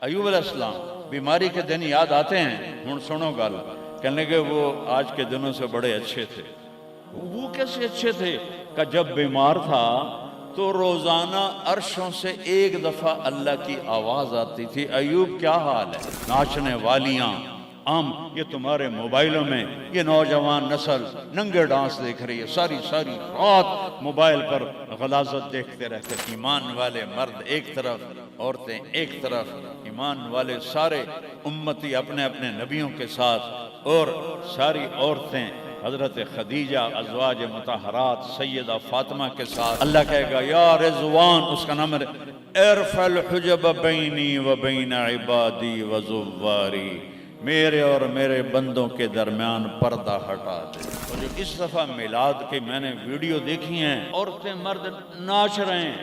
ایوب علیہ السلام بیماری کے دن یاد آتے ہیں، ہن سنو گل، کہنے لگے وہ آج کے دنوں سے بڑے اچھے تھے۔ وہ کیسے اچھے تھے؟ کہ جب بیمار تھا تو روزانہ عرشوں سے ایک دفعہ اللہ کی آواز آتی تھی، ایوب کیا حال ہے؟ ناچنے والیاں یہ تمہارے موبائلوں میں یہ نوجوان نسل ننگے ڈانس دیکھ رہی ہے، ساری رات موبائل پر غلاظت دیکھتے رہتے، ایمان والے مرد ایک طرف، عورتیں ایک طرف، ایمان والے سارے امتی اپنے اپنے نبیوں کے ساتھ، اور ساری عورتیں حضرت خدیجہ ازواج مطہرات سیدہ فاطمہ کے ساتھ۔ اللہ کہے گا یا رضوان، اس کا نام ہے ارفع الحجب بینی و بین عبادی و زواری، میرے اور میرے بندوں کے درمیان پردہ ہٹا دے۔ اور جو اس دفعہ میلاد کی میں نے ویڈیو دیکھی ہیں، عورتیں مرد ناچ رہے ہیں،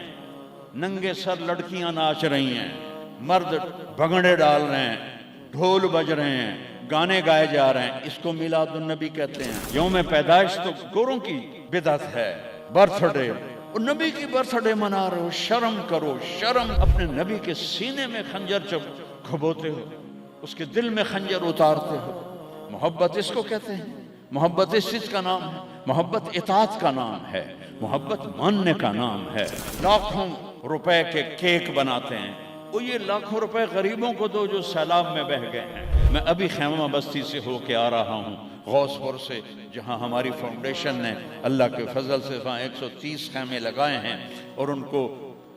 ننگے سر لڑکیاں ناچ رہی ہیں، مرد بھنگڑے ڈال رہے ہیں، ڈھول بج رہے ہیں، گانے گائے جا رہے ہیں، اس کو میلاد النبی کہتے ہیں۔ یوم پیدائش تو گوروں کی بدعت ہے، برتھ ڈے، اور نبی کی برتھ ڈے منا رہے ہو، شرم کرو شرم۔ اپنے نبی کے سینے میں خنجر کھبوتے ہو، اس کے دل میں خنجر اتارتے ہو۔ محبت اس کو کہتے ہیں، محبت اس چیز کا نام ہے، محبت اطاعت کا نام ہے، محبت ماننے کا نام ہے۔ لاکھوں روپے کے کیک بناتے ہیں، وہ یہ لاکھوں روپے غریبوں کو دو جو سیلاب میں بہہ گئے ہیں۔ میں ابھی خیمہ بستی سے ہو کے آ رہا ہوں، غوث پور سے، جہاں ہماری فاؤنڈیشن نے اللہ کے فضل سے 130 خیمے لگائے ہیں، اور ان کو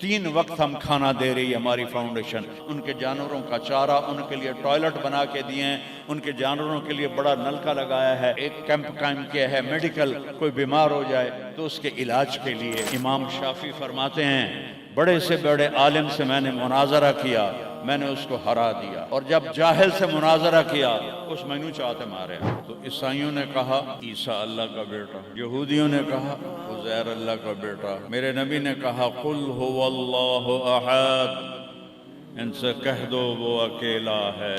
3 وقت ہم کھانا دے رہی ہے ہماری فاؤنڈیشن۔ ان کے جانوروں کا چارہ، ان کے لیے ٹوائلٹ بنا کے دیے ہیں، ان کے جانوروں کے لیے بڑا نلکا لگایا ہے، ایک کیمپ قائم کیا ہے میڈیکل، کوئی بیمار ہو جائے تو اس کے علاج کے لیے۔ امام شافعی فرماتے ہیں بڑے سے بڑے عالم سے میں نے مناظرہ کیا، میں نے اس کو ہرا دیا، اور جب جاہل سے مناظرہ کیا اس مینو چاہتے مارے۔ تو عیسائیوں نے کہا عیسیٰ اللہ کا بیٹا، یہودیوں نے کہا عزیر اللہ کا بیٹا، میرے نبی نے کہا قل هو اللہ احد، ان سے کہہ دو وہ اکیلا ہے۔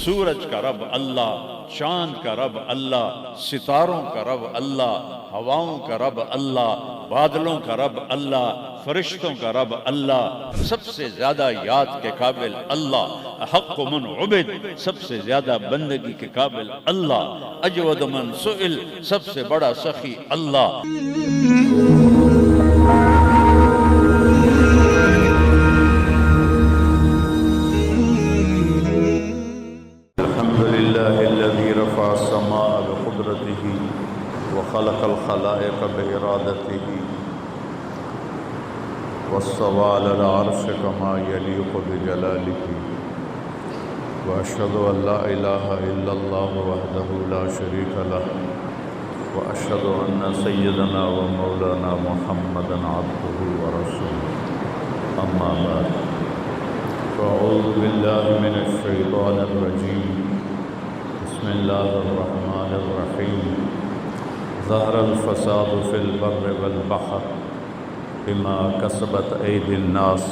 سورج کا رب اللہ، چاند کا رب اللہ، ستاروں کا رب اللہ، ہواؤں کا رب اللہ، بادلوں کا رب اللہ، فرشتوں کا رب اللہ، سب سے زیادہ یاد کے قابل اللہ، حق من عبد، سب سے زیادہ بندگی کے قابل اللہ، اجود من سئل، سب سے بڑا سخی اللہ۔ الحمد لله الذي رفع السماء بقدرته وخلق الخلائق بإرادته واستوى على العرش كما يليق بجلاله، وأشهد أن لا إله إلا الله وحده لا شريك له، وأشهد أن سيدنا ومولانا محمدا عبده ورسوله، أما بعد، فأعوذ بالله من الشيطان الرجيم، بسم الله الرحمن الرحيم، ظهر الفساد في البر والبحر بما كسبت أيدي الناس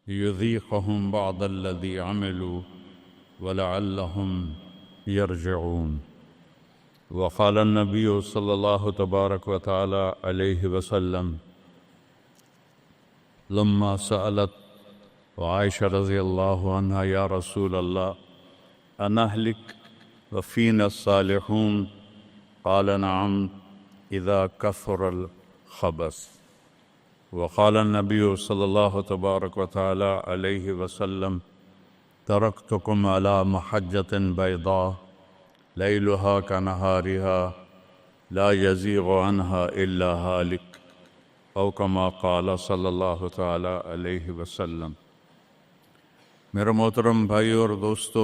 ليذيقهم بعض الذي عملوا ولعلهم يرجعون۔ وقال النبي صلى الله تبارك وتعالى عليه وسلم لما سألت وعائشة رضي الله عنها يا رسول الله أنهلك وفينا الصالحون؟ قال نعم إذا كثر الخبث۔ وقال النبي صلى الله تبارك وتعالى عليه وسلم تركتكم على محجة بيضاء ليلها كنهارها لا يزيغ عنها إلا هالك، أو كما قال صلى الله تعالى عليه وسلم۔ میرے محترم بھائی اور دوستو،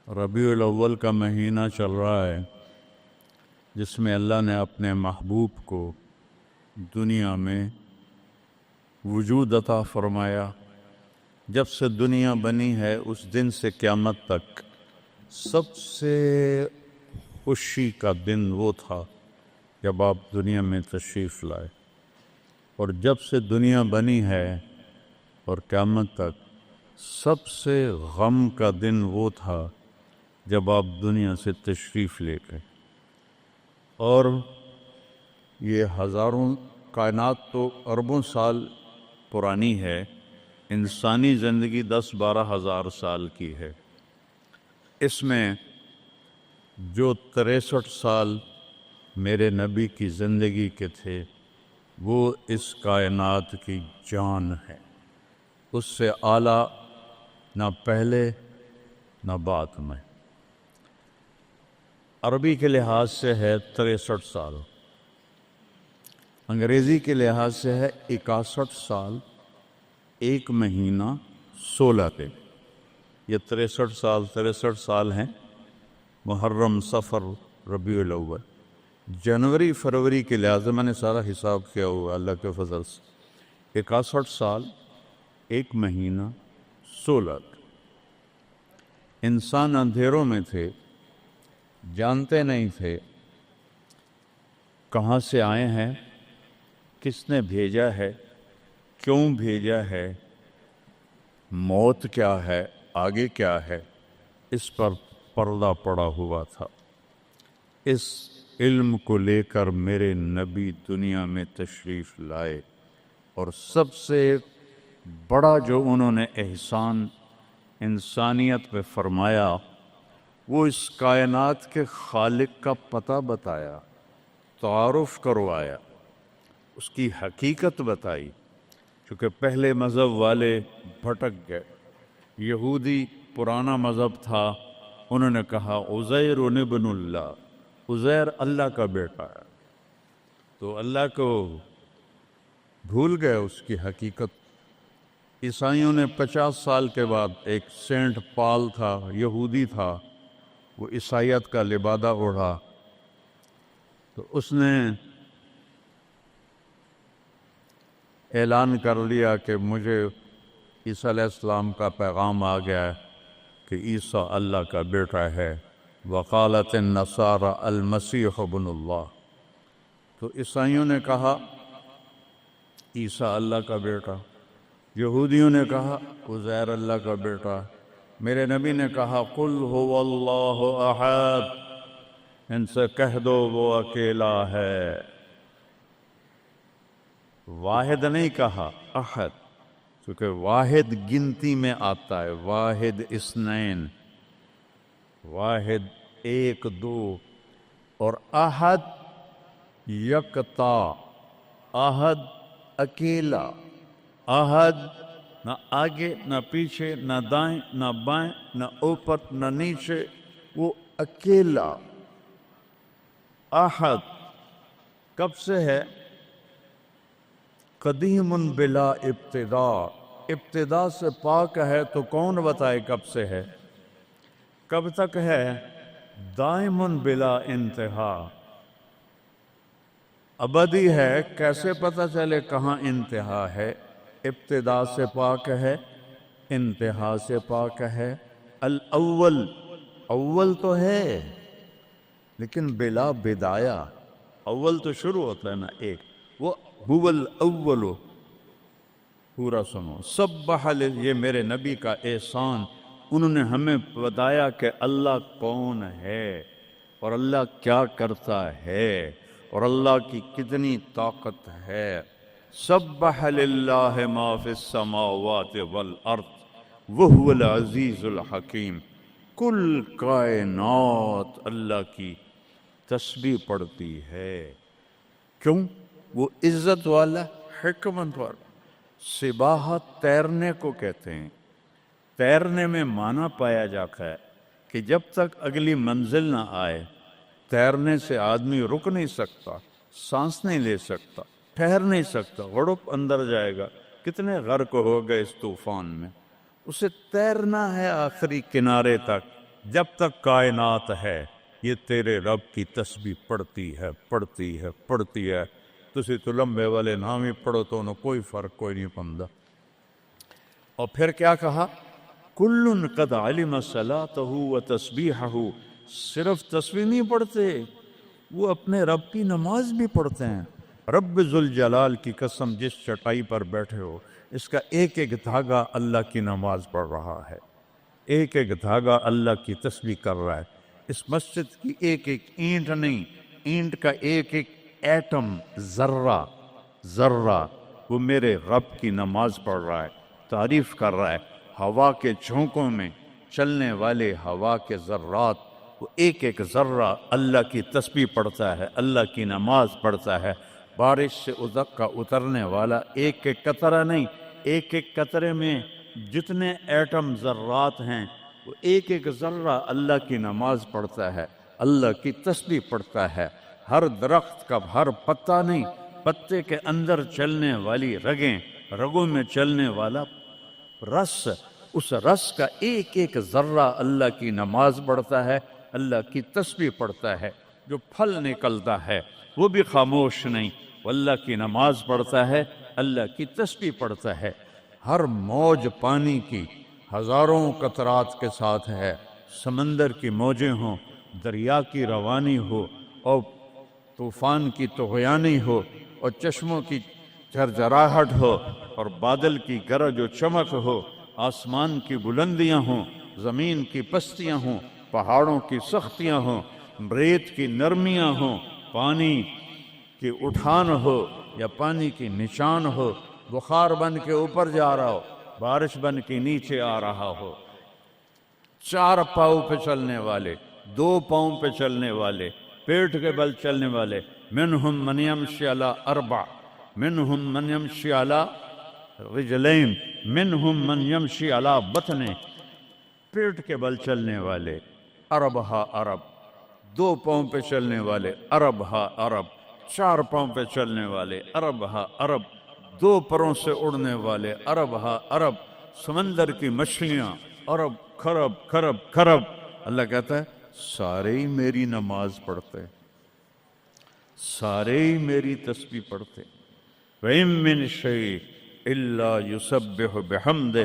ربیع الاول کا مہینہ چل رہا ہے، جس میں اللہ نے اپنے محبوب کو دنیا میں وجود عطا فرمایا۔ جب سے دنیا بنی ہے اس دن سے قیامت تک سب سے خوشی کا دن وہ تھا جب آپ دنیا میں تشریف لائے، اور جب سے دنیا بنی ہے اور قیامت تک سب سے غم کا دن وہ تھا جب آپ دنیا سے تشریف لے گئے۔ اور یہ ہزاروں کائنات تو اربوں سال پرانی ہے، انسانی زندگی 10-12 ہزار سال کی ہے. اس میں جو 63 سال میرے نبی کی زندگی کے تھے وہ اس کائنات کی جان ہے. اس سے اعلیٰ نہ پہلے نہ بعد میں. عربی کے لحاظ سے ہے 63 سال، انگریزی کے لحاظ سے ہے 61 سال 1 مہینہ 16 دن. یہ 63 سال ہیں. محرم، صفر، ربیع الاول. جنوری فروری کے لحاظ سے میں نے سارا حساب کیا ہوا اللہ کے فضل سے. 61 سال 1 مہینہ 16 دن. انسان اندھیروں میں تھے، جانتے نہیں تھے کہاں سے آئے ہیں، کس نے بھیجا ہے، کیوں بھیجا ہے، موت کیا ہے، آگے کیا ہے. اس پر پردہ پڑا ہوا تھا. اس علم کو لے کر میرے نبی دنیا میں تشریف لائے، اور سب سے بڑا جو انہوں نے احسان انسانیت پہ فرمایا وہ اس کائنات کے خالق کا پتہ بتایا، تعارف کروایا، اس کی حقیقت بتائی. چونکہ پہلے مذہب والے بھٹک گئے. یہودی پرانا مذہب تھا، انہوں نے کہا عزیر ابن اللہ، عزیر اللہ کا بیٹا ہے. تو اللہ کو بھول گئے اس کی حقیقت. عیسائیوں نے 50 سال کے بعد، ایک سینٹ پال تھا، یہودی تھا، وہ عیسائیت کا لبادہ اوڑھا، تو اس نے اعلان کر لیا کہ مجھے عیسیٰ علیہ السلام کا پیغام آ گیا ہے کہ عیسیٰ اللہ کا بیٹا ہے. وقالت النصارى المسیح ابن اللہ. تو عیسائیوں نے کہا عیسیٰ اللہ کا بیٹا، یہودیوں نے کہا عزیر اللہ کا بیٹا. میرے نبی نے کہا قل هو اللہ احد، ان سے کہہ دو وہ اکیلا ہے. واحد نہیں کہا، احد، کیونکہ واحد گنتی میں آتا ہے. واحد اثنین، واحد 1 2، اور احد یکتا، احد اکیلا. احد نہ آگے نہ پیچھے، نہ دائیں نہ بائیں، نہ اوپر نہ نیچے، وہ اکیلا. احد کب سے ہے؟ قدیم بلا ابتدا، ابتدا سے پاک ہے. تو کون بتائے کب سے ہے، کب تک ہے؟ دائم بلا انتہا، ابدی ہے. کیسے پتہ چلے کہاں انتہا ہے؟ ابتدا سے پاک ہے، انتہا سے پاک ہے. الاول، اول تو ہے لیکن بلا بدایا. اول تو شروع ہوتا ہے نا ایک، وہ هو الاول. پورا سنو. سبح، یہ میرے نبی کا احسان، انہوں نے ہمیں بتایا کہ اللہ کون ہے اور اللہ کیا کرتا ہے اور اللہ کی کتنی طاقت ہے. سبح للہ ما فی السماوات والارض وہو العزیز الحکیم. کل کائنات اللہ کی تسبیح پڑھتی ہے. کیوں؟ وہ عزت والا، حکمت والا. سباحت تیرنے کو کہتے ہیں. تیرنے میں معنی پایا جاتا ہے کہ جب تک اگلی منزل نہ آئے تیرنے سے آدمی رک نہیں سکتا، سانس نہیں لے سکتا، ٹھہر نہیں سکتا، غڑپ اندر جائے گا. کتنے غرق ہو گئے اس طوفان میں. اسے تیرنا ہے آخری کنارے تک. جب تک کائنات ہے یہ تیرے رب کی تسبیح پڑھتی ہے، پڑھتی ہے، پڑھتی ہے. تسی تو لمبے والے نام ہی پڑھو تو انہوں کوئی فرق کوئی نہیں پندہ. اور پھر کیا کہا؟ کل قد علم صلاتہ و تسبیحہ. صرف تسبیح نہیں پڑھتے، وہ اپنے رب کی نماز بھی پڑھتے ہیں. رب ذوالجلال کی قسم، جس چٹائی پر بیٹھے ہو اس کا ایک ایک دھاگا اللہ کی نماز پڑھ رہا ہے، ایک ایک دھاگا اللہ کی تسبیح کر رہا ہے. اس مسجد کی ایک ایک اینٹ نہیں، اینٹ کا ایک ایک ایٹم، ذرہ ذرہ، وہ میرے رب کی نماز پڑھ رہا ہے. تعریف کر رہا ہے۔ ہوا کے جھونکوں میں چلنے والے ہوا کے ذرات، وہ ایک ایک ذرہ اللہ کی تسبیح پڑھتا ہے، اللہ کی نماز پڑھتا ہے۔ بارش سے ادک کا اترنے والا ایک ایک قطرہ نہیں، ایک ایک قطرے میں جتنے ایٹم ذرات ہیں وہ ایک ایک ذرہ اللہ کی نماز پڑھتا ہے، اللہ کی تسبیح پڑھتا ہے۔ ہر درخت کا ہر پتا نہیں، پتے کے اندر چلنے والی رگیں، رگوں میں چلنے والا رس، اس رس کا ایک ایک ذرہ اللہ کی نماز پڑھتا ہے، اللہ کی تسبیح پڑھتا ہے۔ جو پھل نکلتا ہے وہ بھی خاموش نہیں، وہ اللہ کی نماز پڑھتا ہے، اللہ کی تسبیح پڑھتا ہے۔ ہر موج پانی کی ہزاروں قطرات کے ساتھ ہے، سمندر کی موجیں ہوں، دریا کی روانی ہو، اور طوفان کی طغیانی ہو، اور چشموں کی جھرجھراہٹ ہو، اور بادل کی گرج و چمک ہو، آسمان کی بلندیاں ہوں، زمین کی پستیاں ہوں، پہاڑوں کی سختیاں ہوں، ریت کی نرمیاں ہوں، پانی کی اٹھان ہو یا پانی کی نشان ہو، بخار بن کے اوپر جا رہا ہو، بارش بن کے نیچے آ رہا ہو، چار پاؤں پہ چلنے والے، دو پاؤں پہ چلنے والے، پیٹ کے بل چلنے والے، منہم من یمشی علی اربع، منہم من یمشی علی رجلین، منہم من یمشی علی بطن، پیٹ کے بل چلنے والے، عرب ہا عرب، دو پاؤں پہ چلنے والے، عرب ہا عرب، چار پاؤں پہ چلنے والے، عرب ہا عرب، دو پروں سے اڑنے والے، عرب ہا عرب، سمندر کی مچھلیاں، عرب کھرب کھرب کھرب۔ اللہ کہتا ہے سارے ہی میری نماز پڑھتے، سارے ہی میری تسبیح پڑھتے۔ وَإِن مِّن شَيْءٍ إِلَّا يُسَبِّحُ بِحَمْدِهِ،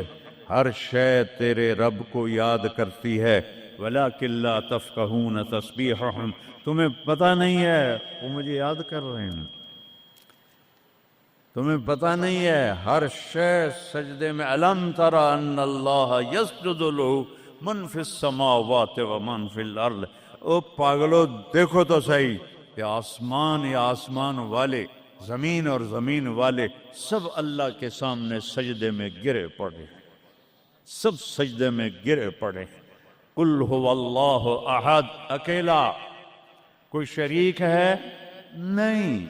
ہر شے تیرے رب کو یاد کرتی ہے، وَلَٰكِن لَّا تَفْقَهُونَ تَسْبِيحَهُمْ، تمہیں پتہ نہیں ہے وہ مجھے یاد کر رہے ہیں، تمہیں پتہ نہیں ہے۔ ہر شے سجدے میں، أَلَمْ تَرَ أَنَّ اللَّهَ يَسْجُدُ لَهُ مَن فِي السَّمَاوَاتِ وَمَن فِي الْأَرْضِ، او پاگلو دیکھو تو صحیح، یہ آسمان یا آسمان والے، زمین اور زمین والے، سب اللہ کے سامنے سجدے میں گرے پڑے، سب سجدے میں گرے پڑے۔ قل هو اللہ احد، اکیلا، کوئی شریک ہے نہیں،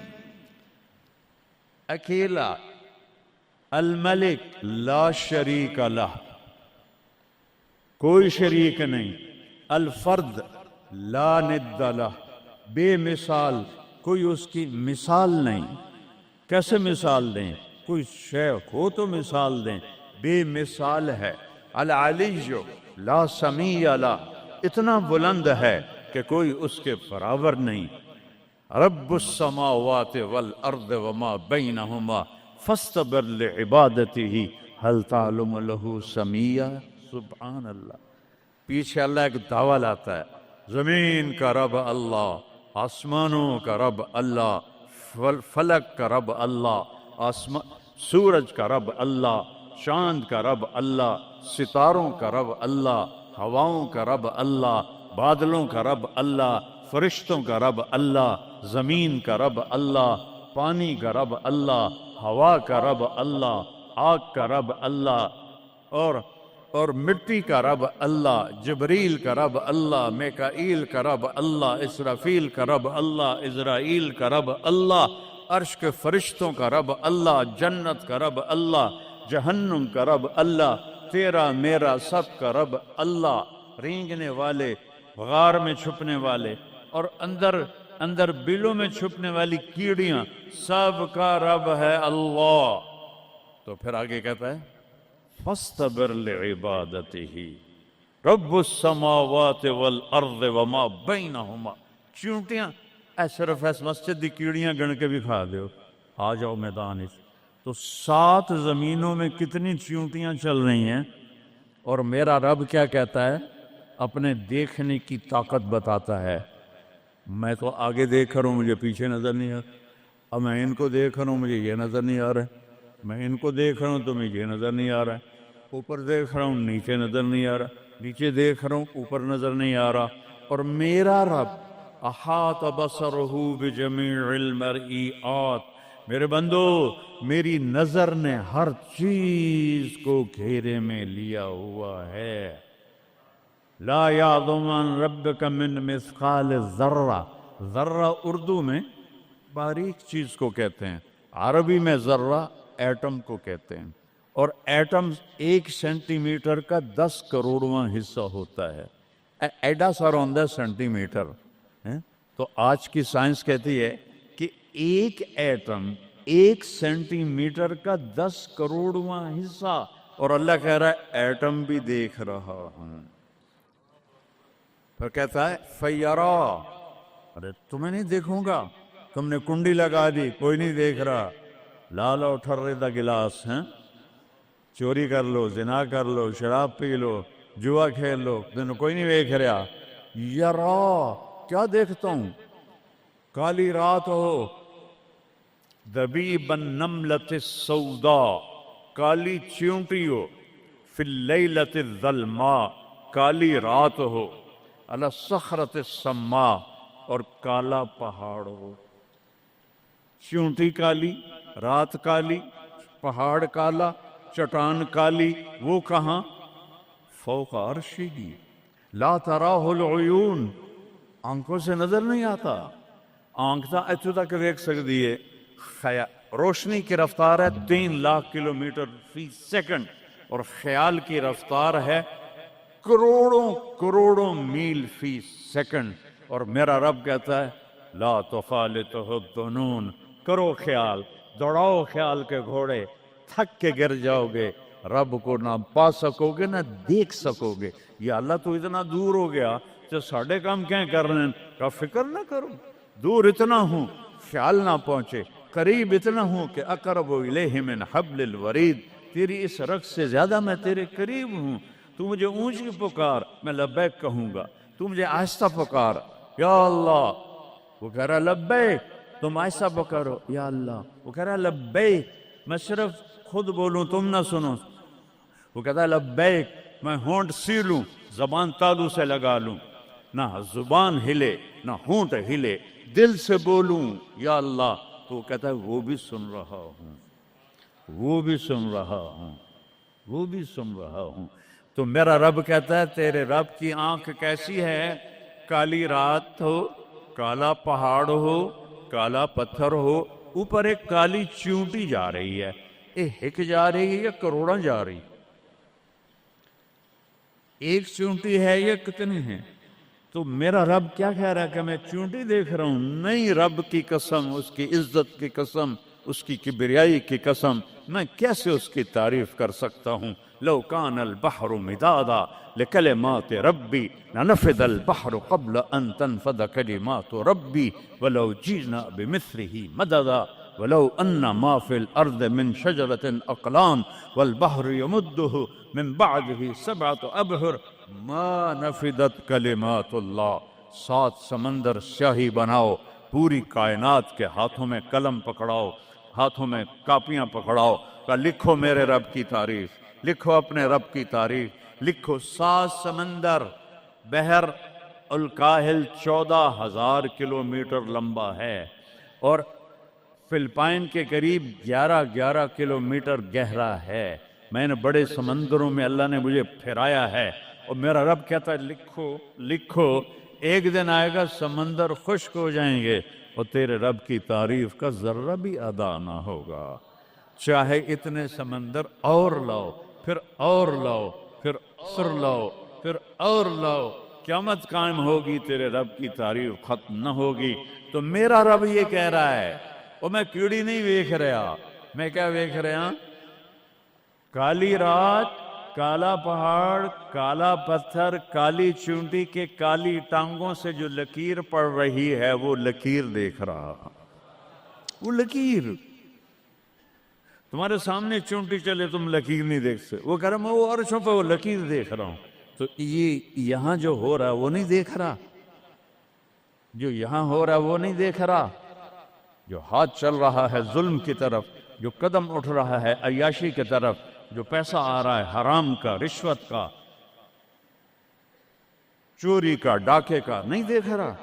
اکیلا، الملک لا شریک لہ، کوئی شریک نہیں، الفرد لا ند لہ، بے مثال، کوئی اس کی مثال نہیں۔ کیسے مثال دیں؟ کوئی شے ہو تو مثال دیں، بے مثال ہے۔ العلی لا سمیع لہ، اتنا بلند ہے کہ کوئی اس کے برابر نہیں۔ رب السماوات والارض وما بینہما فاستبر لعبادتہ هل تعلم له سمیع، سبحان اللہ۔ پیچھے اللہ ایک دعویٰ لاتا ہے، زمین کا رب اللہ، آسمانوں کا رب اللہ، فلک کا رب اللہ، سورج کا رب اللہ، چاند کا رب اللہ، ستاروں کا رب اللہ، ہواؤں کا رب اللہ، بادلوں کا رب اللہ، فرشتوں کا رب اللہ، زمین کا رب اللہ، پانی کا رب اللہ، ہوا کا رب اللہ، آگ کا رب اللہ، اور مٹی کا رب اللہ، جبریل کا رب اللہ، میکائیل کا رب اللہ، اسرافیل کا رب اللہ، عزرائیل کا رب اللہ، عرش کے فرشتوں کا رب اللہ، جنت کا رب اللہ، جہنم کا رب اللہ، تیرا میرا سب کا رب اللہ، رینگنے والے، غار میں چھپنے والے، اور اندر بلوں میں چھپنے والی کیڑیاں، سب کا رب ہے اللہ۔ تو پھر آگے کہتا ہے فاستبر لعبادتہ رب السماوات والارض وما بینہما، چونٹیاں صرف اس مسجد دی کیڑیاں گن کے بھی کھا دیو، آ جاؤ میدان اس۔ تو 7 زمینوں میں کتنی چونٹیاں چل رہی ہیں، اور میرا رب کیا کہتا ہے؟ اپنے دیکھنے کی طاقت بتاتا ہے۔ میں تو آگے دیکھ رہا ہوں، مجھے پیچھے نظر نہیں آ رہا، اب میں ان کو دیکھ رہا ہوں، مجھے یہ نظر نہیں آ رہا ہے، میں ان کو دیکھ رہا ہوں تو مجھے یہ نظر نہیں آ رہا ہے، اوپر دیکھ رہا ہوں نیچے نظر نہیں آ رہا، نیچے دیکھ رہا ہوں اوپر نظر نہیں آ رہا۔ اور میرا رب احاط بصرہ بجمیع المرئیات، میرے بندو میری نظر نے ہر چیز کو گھیرے میں لیا ہوا ہے. لا یعظم عن ربک من مثقال ذرہ. ذرہ اردو میں باریک چیز کو کہتے ہیں، عربی میں ذرہ ایٹم کو کہتے ہیں، اور ایٹم 1 سینٹی میٹر کا 10 کروڑواں حصہ ہوتا ہے. ایڈا سارا ہوتا ہے سینٹی میٹر. تو آج کی سائنس کہتی ہے کہ ایک ایٹم 1 سینٹی میٹر کا 10 کروڑواں حصہ، اور اللہ کہہ رہا ہے ایٹم بھی دیکھ رہا ہوں. پھر کہتا ہے فیرا، ارے تمہیں نہیں دیکھوں گا، تم نے کنڈی لگا دی کوئی نہیں دیکھ رہا، لا لو ٹھرے دا گلاس ہیں، چوری کر لو، زنا کر لو، شراب پی لو، جوا کھیل لو، تمہیں کوئی نہیں دیکھ رہا. یرا کیا دیکھتا ہوں؟ کالی رات ہو، دبیب النملۃ السوداء، کالی چیونٹی ہو، فی اللیلۃ الظلماء، کالی رات ہو، علی الصخرۃ السماء، اور کالا پہاڑ ہو. چیونٹی کالی، رات کالی، پہاڑ کالا، چٹان کالی، وہ کہاں؟ فوق عرشہ لا تراہ العیون، آنکھوں سے نظر نہیں آتا. آنکھ تو اتو تک دیکھ سکتی ہے. روشنی کی رفتار ہے 3 لاکھ کلومیٹر فی سیکنڈ، اور خیال کی رفتار ہے کروڑوں کروڑوں میل فی سیکنڈ. اور میرا رب کہتا ہے لا تخالطہ الظنون، کرو خیال، دوڑاؤ خیال کے گھوڑے، تھک کے گر جاؤ گے، رب کو نہ پا سکو گے نہ دیکھ سکو گے. یا اللہ تو اتنا دور ہو گیا تو ساڑھے کام کیا کر رہے ہیں؟ کا فکر نہ کرو، دور اتنا ہوں خیال نہ پہنچے، قریب اتنا ہوں کہ اقرب الیہ من حبل الورید، تیری اس رگ سے زیادہ میں تیرے قریب ہوں. تو مجھے اونچی پکار، میں لبیک کہوں گا، تو مجھے آہستہ پکار یا اللہ، وہ کہہ رہا لبیک، تم آہستہ پکارو یا اللہ، وہ کہہ رہا لبیک، میں صرف خود بولوں تم نہ سنو. وہ کہتا ہے لبیک، میں ہونٹ سیلوں، زبان تالو سے لگا لوں، نہ زبان ہلے نہ ہونٹ ہلے، دل سے بولوں یا اللہ. تو وہ کہتا ہے وہ بھی سن رہا ہوں، وہ بھی سن رہا ہوں، وہ بھی سن رہا ہوں. تو میرا رب کہتا ہے تیرے رب کی آنکھ کیسی ہے؟ کالی رات ہو، کالا پہاڑ ہو، کالا پتھر ہو، اوپر ایک کالی چیونٹی جا رہی ہے. ایک جا رہی ہے یا کروڑاں جا رہی؟ ایک چیونٹی ہے یا کتنی ہیں؟ تو میرا رب کیا کہہ رہا ہے کہ میں چیونٹی دیکھ رہا ہوں؟ نہیں، رب کی قسم، اس کی عزت کی قسم، اس کی کبریائی کی قسم، میں کیسے اس کی تعریف کر سکتا ہوں؟ لو کان البحر مدادا لکلمات ربی لنفد البحر قبل ان تنفد کلمات ربی ولو جئنا بمثله مددا ولو ان ما فی الارض من شجرۃ اقلام والبحر یمدہ من بعده 7 ابحر ما نفدت کلمات اللہ. 7 سمندر سیاہی بناؤ، پوری کائنات کے ہاتھوں میں قلم پکڑاؤ، ہاتھوں میں کاپیاں پکڑاؤ، کہ لکھو میرے رب کی تعریف، لکھو اپنے رب کی تعریف، لکھو. 7 سمندر، بحر الکاہل 14,000 کلومیٹر لمبا ہے، اور فلپائن کے قریب 11 کلومیٹر گہرا ہے. میں نے بڑے سمندروں میں اللہ نے مجھے پھرایا ہے، اور میرا رب کہتا ہے لکھو لکھو. ایک دن آئے گا سمندر خشک ہو جائیں گے اور تیرے رب کی تعریف کا ذرہ بھی ادا نہ ہوگا. چاہے اتنے سمندر اور لاؤ، پھر اور لاؤ، پھر اور لاؤ، پھر اور لاؤ، قیامت قائم ہوگی، تیرے رب کی تعریف ختم نہ ہوگی. تو میرا رب یہ کہہ رہا ہے، اور میں کیڑی نہیں دیکھ رہا، میں کیا دیکھ رہا؟ کالی رات، کالا پہاڑ، کالا پتھر، کالی چونٹی کے کالی ٹانگوں سے جو لکیر پڑ رہی ہے وہ لکیر دیکھ رہا. وہ لکیر تمہارے سامنے چونٹی چلے تم لکیر نہیں دیکھ سکتے. وہ کہہ رہا میں وہ عرشوں پہ وہ لکیر دیکھ رہا ہوں. تو یہ یہاں جو ہو رہا ہے وہ نہیں دیکھ رہا، جو یہاں ہو رہا ہے وہ نہیں دیکھ رہا، جو ہاتھ چل رہا ہے ظلم کی طرف، جو قدم اٹھ رہا ہے عیاشی کی طرف، جو پیسہ آ رہا ہے حرام کا، رشوت کا، چوری کا، ڈاکے کا، نہیں دیکھ رہا.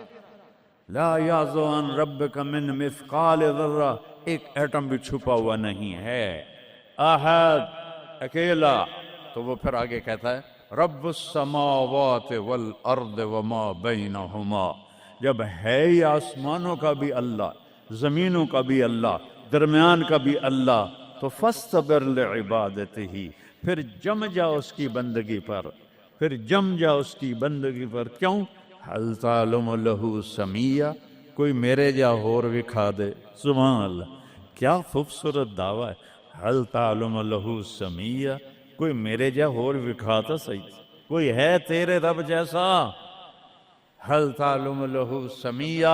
لا یعزو عن ربک من مثقال ذرہ ایک ایٹم بھی چھپا ہوا نہیں ہے، احد، اکیلا۔ تو وہ پھر آگے کہتا ہے رب السماوات والارض وما بینہما، جب ہے ہی آسمانوں کا بھی اللہ، زمینوں کا بھی اللہ، درمیان کا بھی اللہ، تو فاصطبر لعبادتہ، پھر جم جا اس کی بندگی پر، پھر جم جا اس کی بندگی پر۔ کیوں؟ حل تعلم لہ سمیہ، کوئی میرے جا ہور وکھا دے۔ سبحان اللہ، کیا خوبصورت دعویٰ ہے، حل تعلم لہ سمیہ، کوئی میرے جا ہور وکھا تا صحیح، کوئی ہے تیرے رب جیسا؟ حل تعلم لہ سمیہ،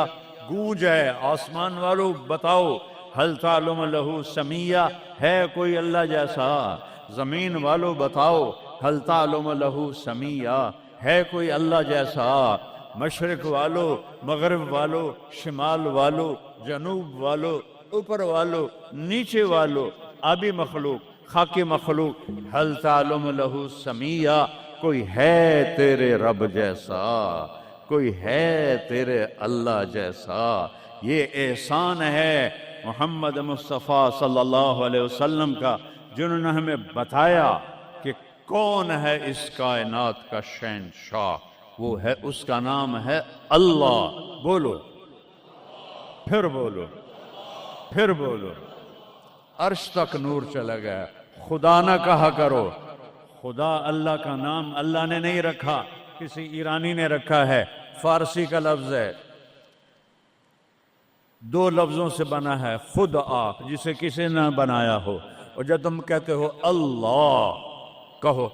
گونج ہے آسمان والو بتاؤ، حل تعلم لہ سمیہ، ہے کوئی اللہ جیسا؟ زمین والو بتاؤ، حل تعلم لہ سمیہ، ہے کوئی اللہ جیسا؟ مشرق والو، مغرب والو، شمال والو، جنوب والو، اوپر والو، نیچے والو، آبی مخلوق، خاکی مخلوق، حل تعلم لہ سمیہ، کوئی ہے تیرے رب جیسا، کوئی ہے تیرے اللہ جیسا؟ یہ احسان ہے محمد مصطفیٰ صلی اللہ علیہ وسلم کا، جنہوں نے ہمیں بتایا کہ کون ہے اس کائنات کا شہنشاہ، وہ ہے، اس کا نام ہے اللہ۔ بولو، پھر بولو، پھر بولو۔ عرش تک نور چلا گیا، خدا نہ کہا کرو، خدا اللہ کا نام اللہ نے نہیں رکھا، کسی ایرانی نے رکھا ہے، فارسی کا لفظ ہے، دو لفظوں سے بنا ہے، خود آ، جسے کسی نے بنایا ہو، اور جب تم کہتے ہو اللہ، کہو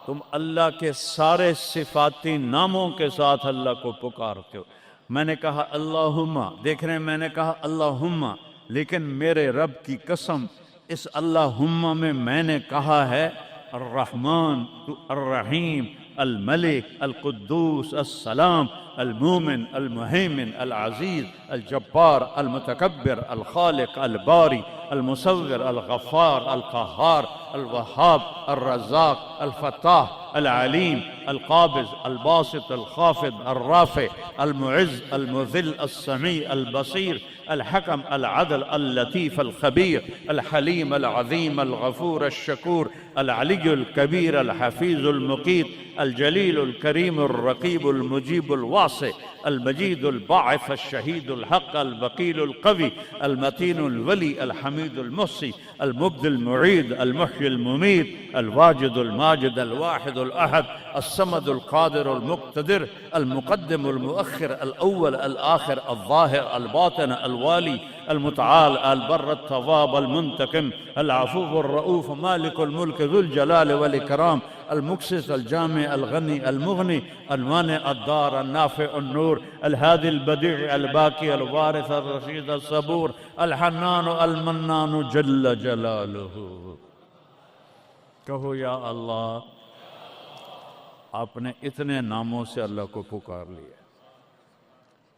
تم اللہ کے سارے صفاتی ناموں کے ساتھ اللہ کو پکارتے ہو۔ میں نے کہا اللہم، دیکھ رہے ہیں، میں نے کہا اللہم، لیکن میرے رب کی قسم اس اللہم میں نے کہا ہے الرحمن، الرحیم، الملک، القدوس، السلام، المومن، المہیمن، العزیز، الجبار، المتکبر، الخالق، الباری، المصور، الغفار، القہار، الوہاب، الرزاق، الفتاح، العلیم، القابض، الباسط، الخافض، الرافع، المعز، المذل، السمیع، البصیر، الحکم، العدل، اللطیف، الخبیر، الحلیم، العظیم، الغفور، الشکور، العلی الکبیر، الحفیظ، المقیت، الجلیل، الکریم، الرقیب، المجیب، الواسع، المجید، الباعث، الشہید، الحق، الوکیل، القوی، المتین، الولی، الحمید، المحصی، المبدی، المعید، المحیی، الممیت، الواجد، الماجد، الواحد، الأحد، الصمد، القادر، المقتدر، المقدم، المؤخر، الأول، الآخر، الظاهر، الباطن، الوالي، المتعال، البر، التواب، المنتقم، العفو، الرؤوف، مالك الملك، ذو الجلال والإكرام، المقسط، الجامع، الغني، المغني، المانع، الضار، النافع، النور، الهادي، البديع، الباقي، الوارث، الرشيد، الصبور، الحنان، المنان، جل جلاله۔ کہو یا اللہ۔ آپ نے اتنے ناموں سے اللہ کو پکار لیا۔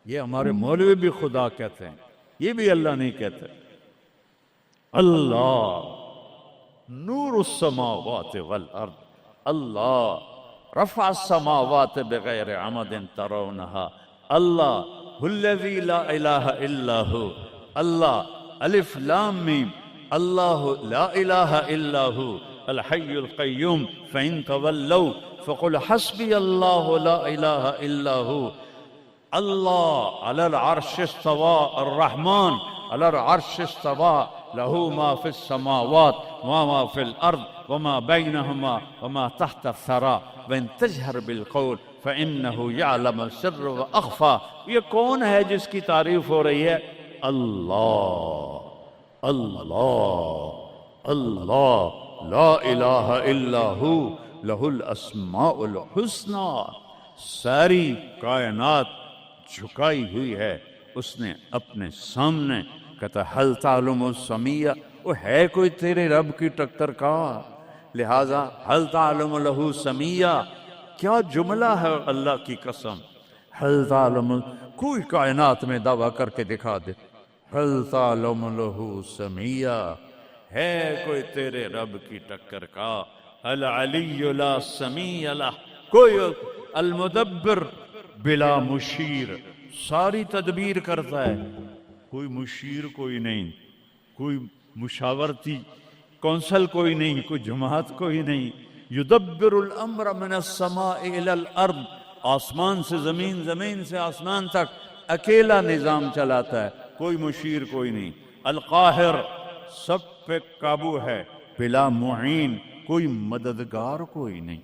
یہ ہمارے مولوی بھی خدا کہتے ہیں، یہ بھی اللہ نہیں کہتے۔ اللہ نور السماوات والارض، اللہ رفع السماوات بغیر عمد ترونها، اللہ الذی لا الہ الا ہو، اللہ الف لام میم، اللہ لا الہ الا ہو الحی القیوم، فإن تولوا فقل حسبی اللہ لا الہ الا ہو، اللہ علی العرش استوى، الرحمن علی العرش استوى، له ما في السماوات وما في الأرض وما بينهما وما تحت الثرى وإن تجهر بالقول فإنه يعلم السر وأخفى۔ یہ کون ہے جس کی تعریف ہو رہی ہے؟ اللہ، اللہ، اللہ، لا الہ الا ہو لہ الاسماء الحسنی۔ ساری کائنات جھکائی ہوئی ہے اس نے اپنے سامنے۔ کہتا حل تعلم السمیہ، وہ ہے کوئی تیرے رب کی ٹکر کا؟ لہذا حل تعلم لہ سمیہ، کیا جملہ ہے اللہ کی قسم۔ حل تعلم، کوئی کائنات میں دعویٰ کر کے دکھا دے حل تعلم لہ سمیہ، ہے کوئی تیرے رب کی ٹکر کا؟ العلی لا سمیع لہ، کوئی المدبر بلا مشیر، ساری تدبیر کرتا ہے، کوئی مشیر کوئی نہیں، کوئی مشاورتی کونسل کوئی نہیں، کوئی جماعت کوئی نہیں. یدبر الامر من السماء الى الارض، آسمان سے زمین، زمین سے آسمان تک اکیلا نظام چلاتا ہے، کوئی مشیر کوئی نہیں. القاہر، سب پہ قابو ہے، بلا معین، کوئی مددگار کوئی نہیں.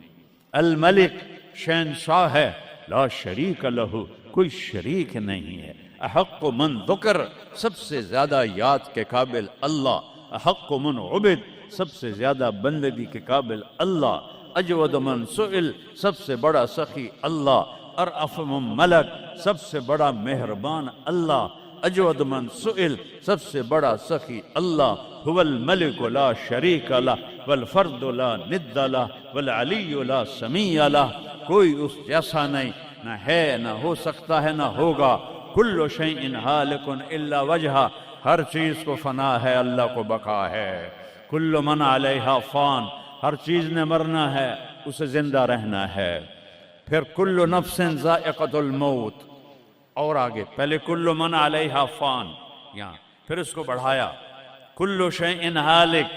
الملک، شہنشاہ ہے، لا شریک لہ، کوئی شریک نہیں ہے. احق من ذکر، سب سے زیادہ یاد کے قابل اللہ. احق من عبد، سب سے زیادہ بندگی کے قابل اللہ. اجود من سئل، سب سے بڑا سخی اللہ. ارأف من ملک، سب سے بڑا مہربان اللہ. اجود من سئل، سب سے بڑا سخی اللہ. هو الملک لا شریک لہ والفرد لا ند لہ والعلی لا سمیع لہ، کوئی اس جیسا نہیں، نہ ہے، نہ ہو سکتا ہے، نہ ہوگا. کل شیء ہالک الا وجہہ، ہر چیز کو فنا ہے، اللہ کو بقا ہے. کل من علیہا فان، ہر چیز نے مرنا ہے، اسے زندہ رہنا ہے. پھر کل نفس ذائقۃ الموت، اور آگے پہلے کل من علیہا فان یہاں، پھر اس کو بڑھایا کل شیء ہالک،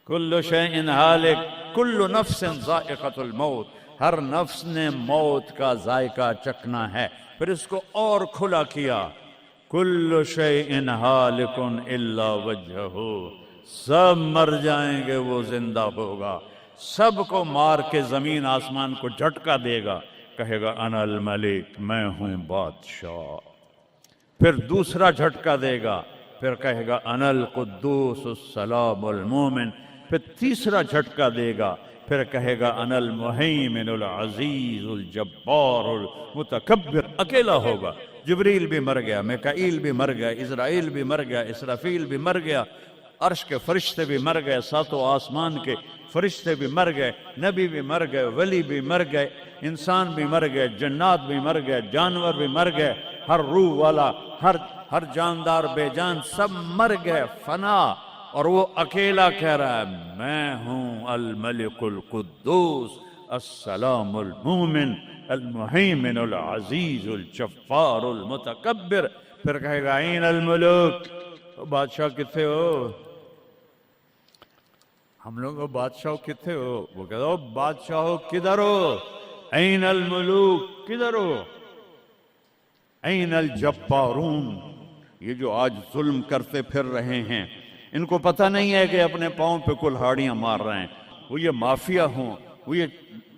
کل شیء ہالک، کل نفس ذائقۃ الموت، ہر نفس نے موت کا ذائقہ چکھنا ہے. پھر اس کو اور کھلا کیا کل شیء ہالک الا وجہہ، سب مر جائیں گے، وہ زندہ ہوگا. سب کو مار کے زمین آسمان کو جھٹکا دے گا، کہے گا انا الملک، میں ہوں بادشاہ. پھر دوسرا جھٹکا دے گا، پھر کہے گا انا القدوس السلام المومن. پھر تیسرا جھٹکا دے گا، پھر کہے گا انا المہیمن العزیز الجبار المتکبر. اکیلا ہوگا. جبریل بھی مر گیا، میکائیل بھی مر گیا، اسرائیل بھی مر گیا، اسرافیل بھی مر گیا، عرش کے فرشتے بھی مر گئے، ساتوں آسمان کے فرشتے بھی مر گئے، نبی بھی مر گئے، ولی بھی مر گئے، انسان بھی مر گئے، جنات بھی مر گئے، جانور بھی مر گئے، ہر روح والا، ہر جاندار بے جان سب مر گئے، فنا. اور وہ اکیلا کہہ رہا ہے میں ہوں الملک القدوس السلام المومن المہیمن العزیز الجبار المتکبر. پھر کہے گا این الملوک، بادشاہ کتنے ہو؟ ہم لوگ بادشاہ کتنے ہو؟ وہ کہتا ہو بادشاہ ہو کدھر ہو؟ این الملوک، کدھر ہو؟ این الجبارون، یہ جو آج ظلم کرتے پھر رہے ہیں، ان کو پتہ نہیں ہے کہ اپنے پاؤں پہ کلہاڑیاں مار رہے ہیں. وہ یہ مافیا ہوں، وہ یہ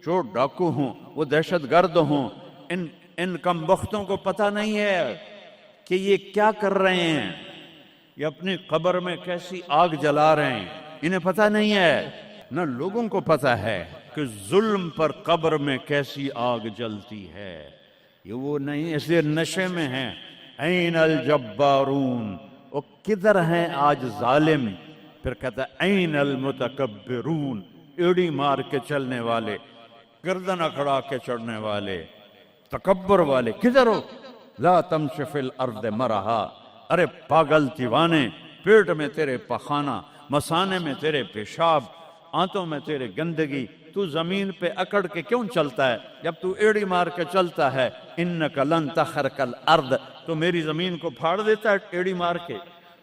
چور ڈاکو ہوں، وہ دہشت گرد ہوں، ان کم بختوں کو پتہ نہیں ہے کہ یہ کیا کر رہے ہیں، یہ اپنی قبر میں کیسی آگ جلا رہے ہیں. انہیں پتہ نہیں ہے. نہ لوگوں کو پتہ ہے کہ ظلم پر قبر میں کیسی آگ جلتی ہے. یہ وہ نہیں، اس لیے نشے میں ہیں. این الجبارون، وہ کدھر ہیں آج ظالم؟ پھر کہتا ہے این المتکبرون، ایڑی مار کے چلنے والے، گردن اکڑا کے چڑھنے والے، تکبر والے کدھر ہو؟ لا تمشی فی الارض مرحا، ارے پاگل دیوانے، پیٹ میں تیرے پخانہ، مسانے میں تیرے پیشاب، آنتوں میں تیرے گندگی، تو زمین پہ اکڑ کے کیوں چلتا ہے جب تو ایڑی مار کے چلتا ہے؟ انک لن تخرق الارض، تو میری زمین کو پھاڑ دیتا ہے ایڑی مار کے،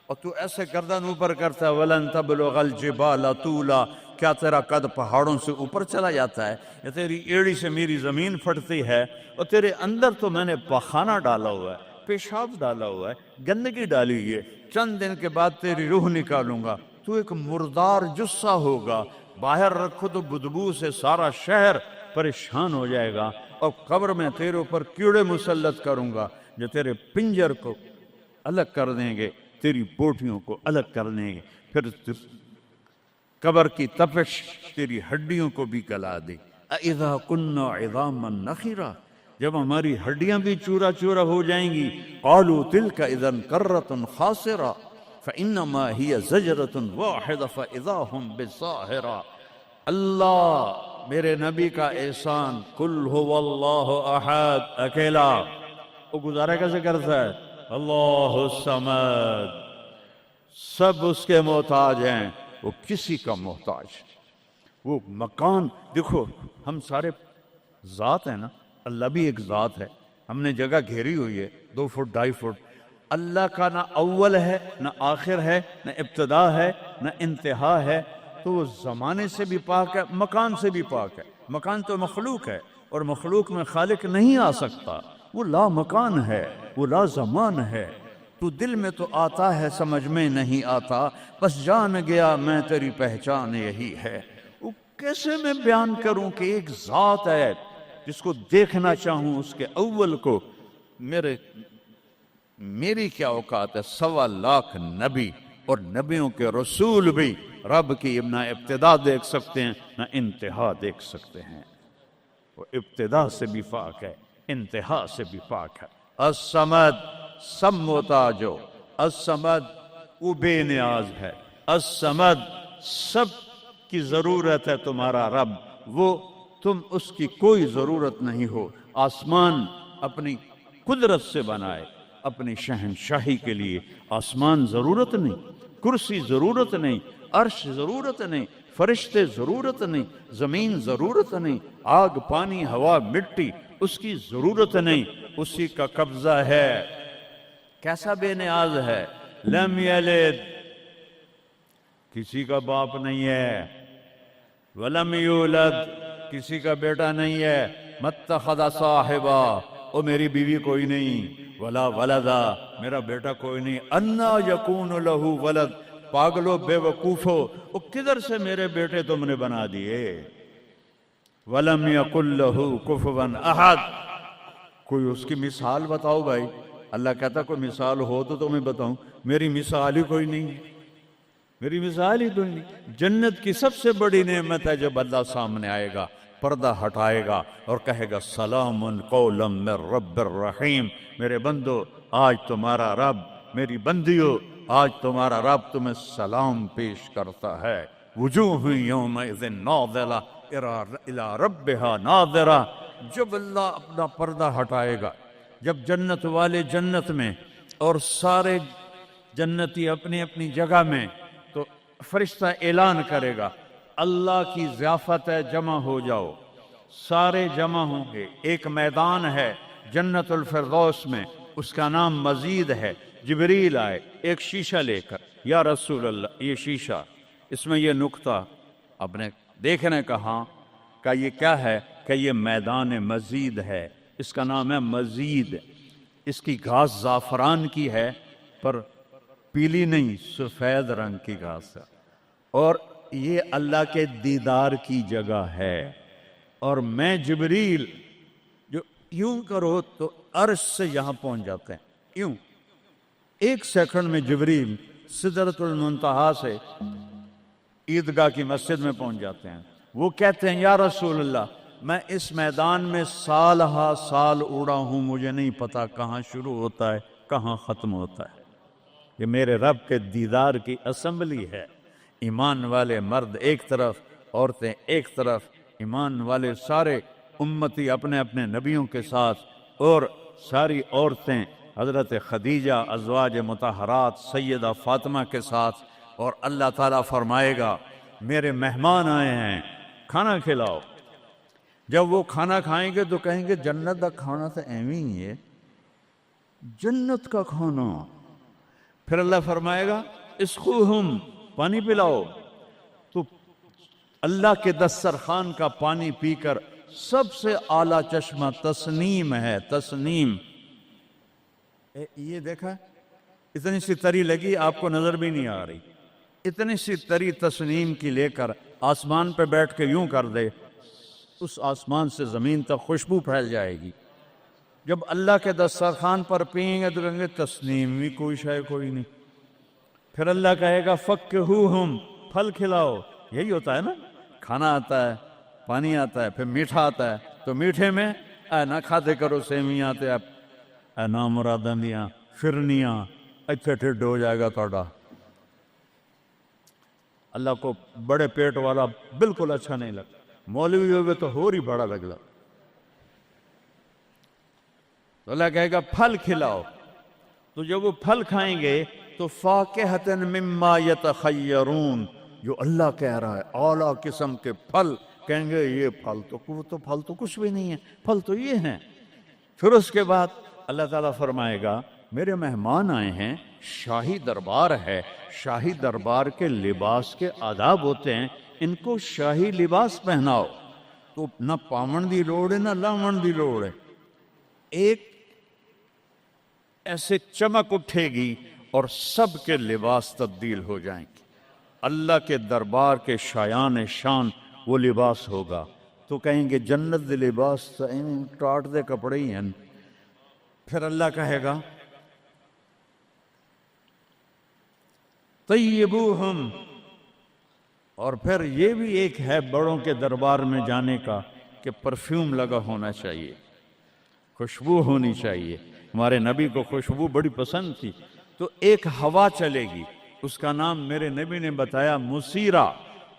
اور تو ایسے گردن اوپر کرتا ہے. ولن تبلغ الجبال طولا، کیا تیرا قد پہاڑوں سے اوپر چلا جاتا ہے؟ یا تیری ایڑی سے میری زمین پھٹتی ہے؟ اور تیرے اندر تو میں نے پخانہ ڈالا ہوا ہے، پیشاب ڈالا ہوا ہے، گندگی ڈالی ہوئی ہے. چند دن کے بعد تیری روح نکالوں گا، تو ایک مردار جثہ ہوگا. باہر رکھو تو بدبو سے سارا شہر پریشان ہو جائے گا. اور قبر میں تیرے اوپر کیڑے مسلط کروں گا جو تیرے پنجر کو الگ کر دیں گے، تیری بوٹیوں کو الگ کر دیں گے. پھر قبر کی تپش تیری ہڈیوں کو بھی گلا دے. اذا كنا عظاما نخرا، جب ہماری ہڈیاں بھی چورا چورا ہو جائیں گی. قالوا تلك اذا كرة خاسرة فانما هي زجرة واحدة فاذا هم بالساهرة. اللہ میرے نبی کا احسان، قل هو اللہ احد، اکیلا. وہ گزارا کیسے کرتا ہے؟ اللہ الصمد، سب اس کے محتاج ہیں، وہ کسی کا محتاج. وہ مکان دیکھو، ہم سارے ذات ہیں نا، اللہ بھی ایک ذات ہے. ہم نے جگہ گھیری ہوئی ہے 2 فٹ 2.5 فٹ، اللہ کا نہ اول ہے نہ آخر ہے نہ ابتدا ہے نہ انتہا ہے، تو وہ زمانے سے بھی پاک ہے، مکان سے بھی پاک ہے۔ مکان تو مخلوق ہے، اور مخلوق میں خالق نہیں آ سکتا، وہ لا مکان ہے، وہ لا زمان ہے۔ تو دل میں تو آتا ہے، سمجھ میں نہیں آتا، بس جان گیا میں تیری پہچان یہی ہے۔ وہ کیسے میں بیان کروں کہ ایک ذات ہے جس کو دیکھنا چاہوں اس کے اول کو، میری کیا اوقات ہے؟ 1.25 لاکھ نبی اور نبیوں کے رسول بھی رب کی نہ ابتدا دیکھ سکتے ہیں نہ انتہا دیکھ سکتے ہیں۔ وہ ابتدا سے بھی پاک ہے، انتہا سے بھی پاک ہے۔ الصمد، سب محتاجو، الصمد وہ بے نیاز ہے، الصمد سب کی ضرورت ہے تمہارا رب، وہ تم اس کی کوئی ضرورت نہیں ہو۔ آسمان اپنی قدرت سے بنائے، اپنی شہنشاہی کے لیے آسمان ضرورت نہیں، کرسی ضرورت نہیں، عرش ضرورت نہیں، فرشتے ضرورت نہیں، زمین ضرورت نہیں، آگ پانی ہوا مٹی اس کی ضرورت نہیں، اسی کا قبضہ ہے۔ کیسا بے نیاز ہے؟ لم یلد، کسی کا باپ نہیں ہے، ولم یولد، کسی کا بیٹا نہیں ہے، متخذ صاحبہ، او میری بیوی کوئی نہیں، ولا ولدا، میرا بیٹا کوئی نہیں، انا یکون لہ ولد، پاگلو بے وقوفو، او کدھر سے میرے بیٹے تم نے بنا دیے؟ ولم یکن لہ کفوا احد، کوئی اس کی مثال بتاؤ بھائی۔ اللہ کہتا کوئی مثال ہو تو تمہیں بتاؤں، میری مثال ہی کوئی نہیں، میری مثال ہی کوئی نہیں۔ جنت کی سب سے بڑی نعمت ہے جب اللہ سامنے آئے گا، پردہ ہٹائے گا اور کہے گا سلام قولا من رب الرحیم، میرے بندو آج تمہارا رب، میری بندیو آج تمہارا رب تمہیں سلام پیش کرتا ہے۔ وجوہ یومئذ ناظرہ الی ربہا ناظرہ، جب اللہ اپنا پردہ ہٹائے گا، جب جنت والے جنت میں اور سارے جنتی اپنی اپنی جگہ میں، تو فرشتہ اعلان کرے گا اللہ کی ضیافت ہے، جمع ہو جاؤ۔ سارے جمع ہوں گے، ایک میدان ہے جنت الفردوس میں، اس کا نام مزید ہے۔ جبریل آئے ایک شیشہ لے کر، یا رسول اللہ یہ شیشہ، اس میں یہ نقطہ آپ نے دیکھنے کہا کہ یہ کیا ہے؟ کہ یہ میدان مزید ہے، اس کا نام ہے مزید۔ اس کی گھاس زعفران کی ہے پر پیلی نہیں، سفید رنگ کی گھاس ہے، اور یہ اللہ کے دیدار کی جگہ ہے۔ اور میں جبریل جو یوں کرو تو عرش سے یہاں پہنچ جاتے ہیں، یوں 1 سیکنڈ میں جبریل سدرۃ المنتہا سے عیدگاہ کی مسجد میں پہنچ جاتے ہیں۔ وہ کہتے ہیں یا رسول اللہ میں اس میدان میں سال ہا سال اڑا ہوں، مجھے نہیں پتا کہاں شروع ہوتا ہے کہاں ختم ہوتا ہے۔ یہ میرے رب کے دیدار کی اسمبلی ہے۔ ایمان والے مرد ایک طرف، عورتیں ایک طرف، ایمان والے سارے امتی اپنے اپنے نبیوں کے ساتھ، اور ساری عورتیں حضرت خدیجہ ازواج مطہرات سیدہ فاطمہ کے ساتھ۔ اور اللہ تعالیٰ فرمائے گا میرے مہمان آئے ہیں، کھانا کھلاؤ۔ جب وہ کھانا کھائیں گے تو کہیں گے جنت کا کھانا تو ایویں ہی ہے، جنت کا کھانا۔ پھر اللہ فرمائے گا اسقوہم، پانی پلاؤ۔ تو اللہ کے دسترخوان کا پانی پی کر سب سے اعلیٰ چشمہ تسنیم ہے، تسنیم۔ یہ دیکھا اتنی سی تری لگی، آپ کو نظر بھی نہیں آ رہی، اتنی سی تری تسنیم کی لے کر آسمان پہ بیٹھ کے یوں کر دے، اس آسمان سے زمین تک خوشبو پھیل جائے گی۔ جب اللہ کے دسترخوان پر پئیں گے تو کہیں گے تسنیم بھی کوئی شے کوئی نہیں۔ پھر اللہ کہے گا فکہوہم، پھل کھلاؤ۔ یہی ہوتا ہے نا، کھانا آتا ہے، پانی آتا ہے، پھر میٹھا آتا ہے، تو میٹھے میں اے نہ کھاتے کرو سیویاں تے اے نامراداں دیاں فرنیاں، اتنے ٹھڈ ہو جائے گا توڑا۔ اللہ کو بڑے پیٹ والا بالکل اچھا نہیں لگتا، مولوی ہوگے تو اور ہی بڑا لگتا۔ تو اللہ کہے گا پھل کھلاؤ۔ تو جب وہ پھل کھائیں گے تو فاکہۃ مما یتخیرون، جو اللہ کہہ رہا ہے اعلیٰ قسم کے پھل، کہیں گے یہ پھل تو کچھ بھی نہیں ہے، پھل تو یہ ہیں۔ پھر اس کے بعد اللہ تعالیٰ فرمائے گا میرے مہمان آئے ہیں، شاہی دربار ہے، شاہی دربار کے لباس کے آداب ہوتے ہیں، ان کو شاہی لباس پہناؤ۔ تو نہ پاون دی لوڑ ہے نہ لاون دی لوڑ ہے، ایک ایسے چمک اٹھے گی اور سب کے لباس تبدیل ہو جائیں گے۔ اللہ کے دربار کے شایان شان وہ لباس ہوگا، تو کہیں گے جنت دے لباس ٹاٹ دے کپڑے ہی ہیں۔ پھر اللہ کہے گا طیبوہم، اور پھر یہ بھی ایک ہے بڑوں کے دربار میں جانے کا کہ پرفیوم لگا ہونا چاہیے، خوشبو ہونی چاہیے۔ ہمارے نبی کو خوشبو بڑی پسند تھی، تو ایک ہوا چلے گی، اس کا نام میرے نبی نے بتایا مسیرہ۔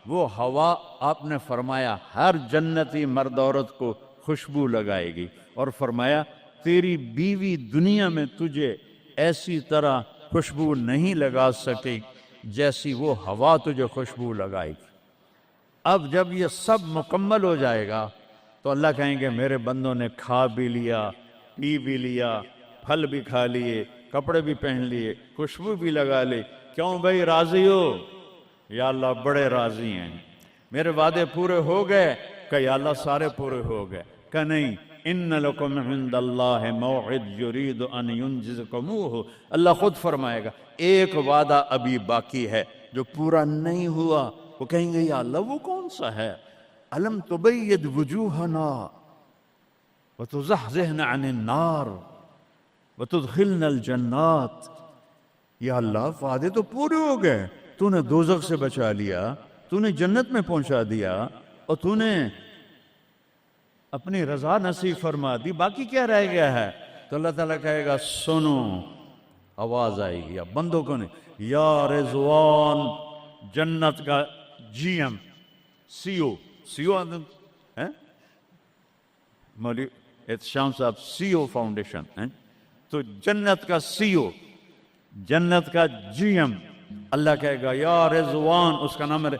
وہ ہوا آپ نے فرمایا ہر جنتی مرد عورت کو خوشبو لگائے گی، اور فرمایا تیری بیوی دنیا میں تجھے ایسی طرح خوشبو نہیں لگا سکے جیسی وہ ہوا تجھے خوشبو لگائے گی۔ اب جب یہ سب مکمل ہو جائے گا تو اللہ کہیں گے میرے بندوں نے کھا بھی لیا، پی بھی لیا، پھل بھی کھا لیے، کپڑے بھی پہن لیے، خوشبو بھی لگا لی، کیوں بھائی راضی ہو؟ یا اللہ بڑے راضی ہیں، میرے وعدے پورے ہو گئے؟ کہ یا اللہ سارے پورے ہو گئے۔ کہ نہیں، ان لکم عند اللہ موعد یرید ان ینجزکموہ، اللہ خود فرمائے گا ایک وعدہ ابھی باقی ہے جو پورا نہیں ہوا۔ وہ کہیں گے یا اللہ وہ کون سا ہے؟ الم تبید وجوہنا وتزحزحنا عن النار وتدخلنا الجنات۔ یا اللہ وعدے تو پورے ہو گئے، تو نے دوزخ سے بچا لیا، تو نے جنت میں پہنچا دیا، اور تو نے اپنی رضا نصیب فرما دی، باقی کیا رہ گیا ہے؟ تو اللہ تعالیٰ کہے گا سنو، آواز آئے گی، اب بندوں کو نہیں، یا رضوان، جنت کا جی ایم، سی او مولوی احتشام صاحب سی او فاؤنڈیشن، تو جنت کا سی او، جنت کا جی ایم، اللہ کہے گا یا رضوان، اس کا نام ہے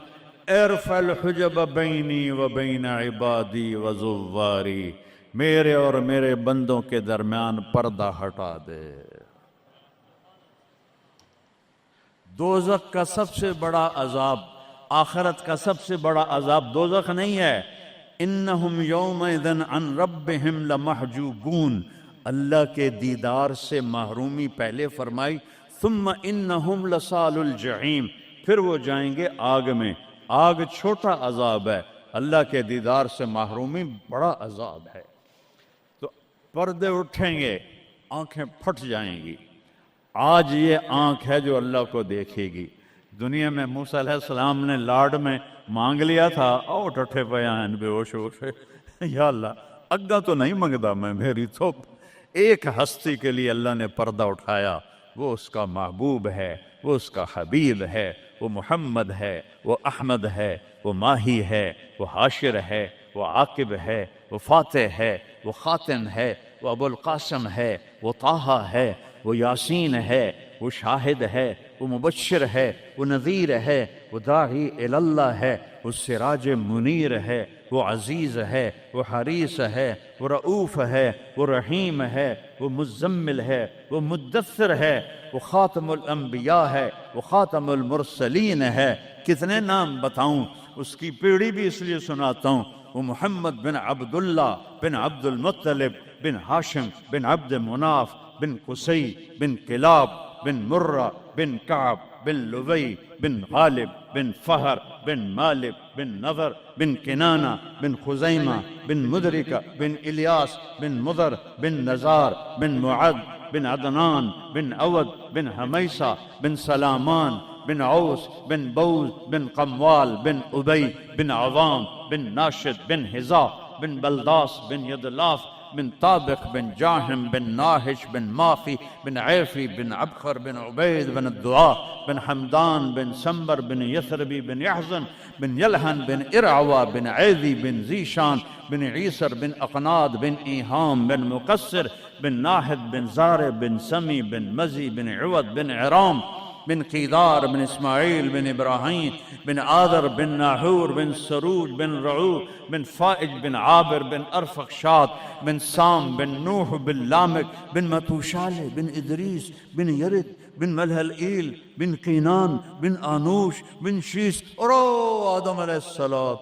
ارفع الحجب بینی و بین عبادی و زواری، میرے اور میرے بندوں کے درمیان پردہ ہٹا دے۔ دوزخ کا سب سے بڑا عذاب، آخرت کا سب سے بڑا عذاب دوزخ نہیں ہے، انہم یومئذ عن ربہم لمحجوبون، اللہ کے دیدار سے محرومی پہلے فرمائی، ثم انہم لصال الجحیم، پھر وہ جائیں گے آگ میں۔ آگ چھوٹا عذاب ہے، اللہ کے دیدار سے محرومی بڑا عذاب ہے۔ تو پردے اٹھیں گے، آنکھیں پھٹ جائیں گی۔ آج یہ آنکھ ہے جو اللہ کو دیکھے گی۔ دنیا میں موسیٰ علیہ السلام نے لاڈ میں مانگ لیا تھا، او ٹھٹھے پیان بے ہوش ہوش، یا اللہ اگا تو نہیں منگدا میں، میری تو ایک ہستی کے لیے اللہ نے پردہ اٹھایا، وہ اس کا محبوب ہے، وہ اس کا حبیب ہے، وہ محمد ہے، وہ احمد ہے، وہ ماہی ہے، وہ حاشر ہے، وہ عاقب ہے، وہ فاتح ہے، وہ خاتم ہے، وہ ابو القاسم ہے، وہ طٰہٰ ہے، وہ یاسین ہے، وہ شاہد ہے، وہ مبشر ہے، وہ نذیر ہے، وہ داعی الی اللہ ہے، وہ سراج منیر ہے، وہ عزیز ہے، وہ حریص ہے، وہ رؤوف ہے، وہ رحیم ہے، وہ مزمل ہے، وہ مدثر ہے، وہ خاتم الانبیاء ہے، وہ خاتم المرسلین ہے۔ کتنے نام بتاؤں، اس کی پیڑھی بھی اس لیے سناتا ہوں۔ وہ محمد بن عبداللہ بن عبد المطلب بن ہاشم بن عبد مناف بن قصی بن کلاب بن مرہ بن کعب بن لبی بن غالب بن فہر بن مالک بن نضر بن کنانہ بن خزیمہ بن مدرکہ بن الیاس بن مضر بن نزار بن معد بن عدنان بن عود بن حمیسہ بن سلامان بن عوس بن بوز بن قموال بن ابی بن عوام بن ناشد بن حذا بن بلداس بن یدلاف بن طابق بن جاہم بن ناہش بن مافی بن عیفی بن عبخر بن عبید بن الدعاء بن حمدان بن سمبر بن یثربی بن یحزن بن یلہن بن ارعوا بن عیدی بن زیشان بن عیسر بن اقناد بن ایہام بن مقصر بن ناحد بن زارع بن سمی بن مزی بن عود بن عرام بن قیدار بن اسماعیل بن ابراہیم بن آدر بن ناحور بن سروج بن رعو بن فائج بن عابر بن ارفخشاد بن سام بن نوح بن لامک بن متوشالہ بن ادریس بن یرد بن ملہلئیل بن قینان بن آنوش بن شیس اور آدم علیہ السلام.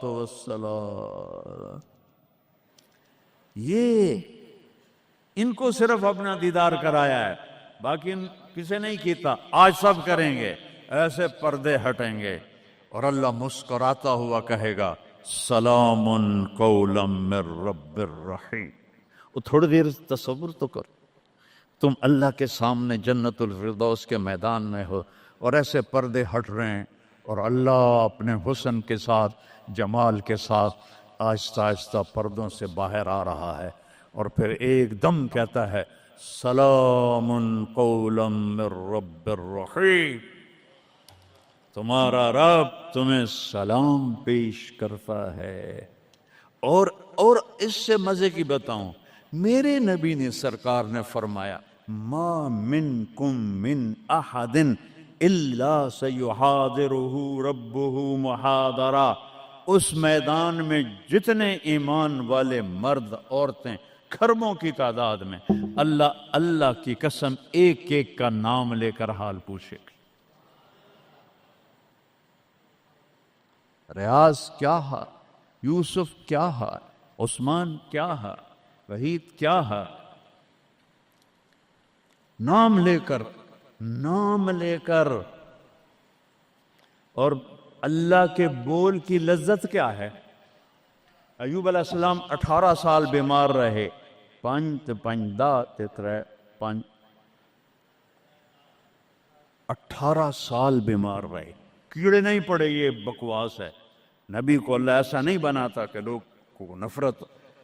یہ ان کو صرف اپنا دیدار کرایا ہے، باقی کسے نہیں کیتا. آج سب کریں گے، ایسے پردے ہٹیں گے اور اللہ مسکراتا ہوا کہے گا سلام قولا من رب الرحیم. وہ تھوڑی دیر تصور تو کرو، تم اللہ کے سامنے جنت الفردوس کے میدان میں ہو اور ایسے پردے ہٹ رہے ہیں اور اللہ اپنے حسن کے ساتھ، جمال کے ساتھ آہستہ آہستہ پردوں سے باہر آ رہا ہے اور پھر ایک دم کہتا ہے سلام قولا من رب الرحیم. تمہارا رب تمہیں سلام پیش کرتا ہے. اور اس سے مزے کی بتاؤں، میرے نبی نے سرکار نے فرمایا ما منکم من احد الا سیحاضرہ ربہ محاضرہ. اس میدان میں جتنے ایمان والے مرد عورتیں کھربوں کی تعداد میں، اللہ کی قسم ایک ایک کا نام لے کر حال پوچھے گا. ریاض کیا ہے، یوسف کیا ہے، عثمان کیا ہے، وحید کیا ہے، نام لے کر. اور اللہ کے بول کی لذت کیا ہے. ایوب علیہ السلام 18 سال بیمار رہے. 18 سال بیمار رہے، کیڑے نہیں پڑے. یہ بکواس ہے. نبی کو اللہ ایسا نہیں بناتا کہ لوگ کو نفرت.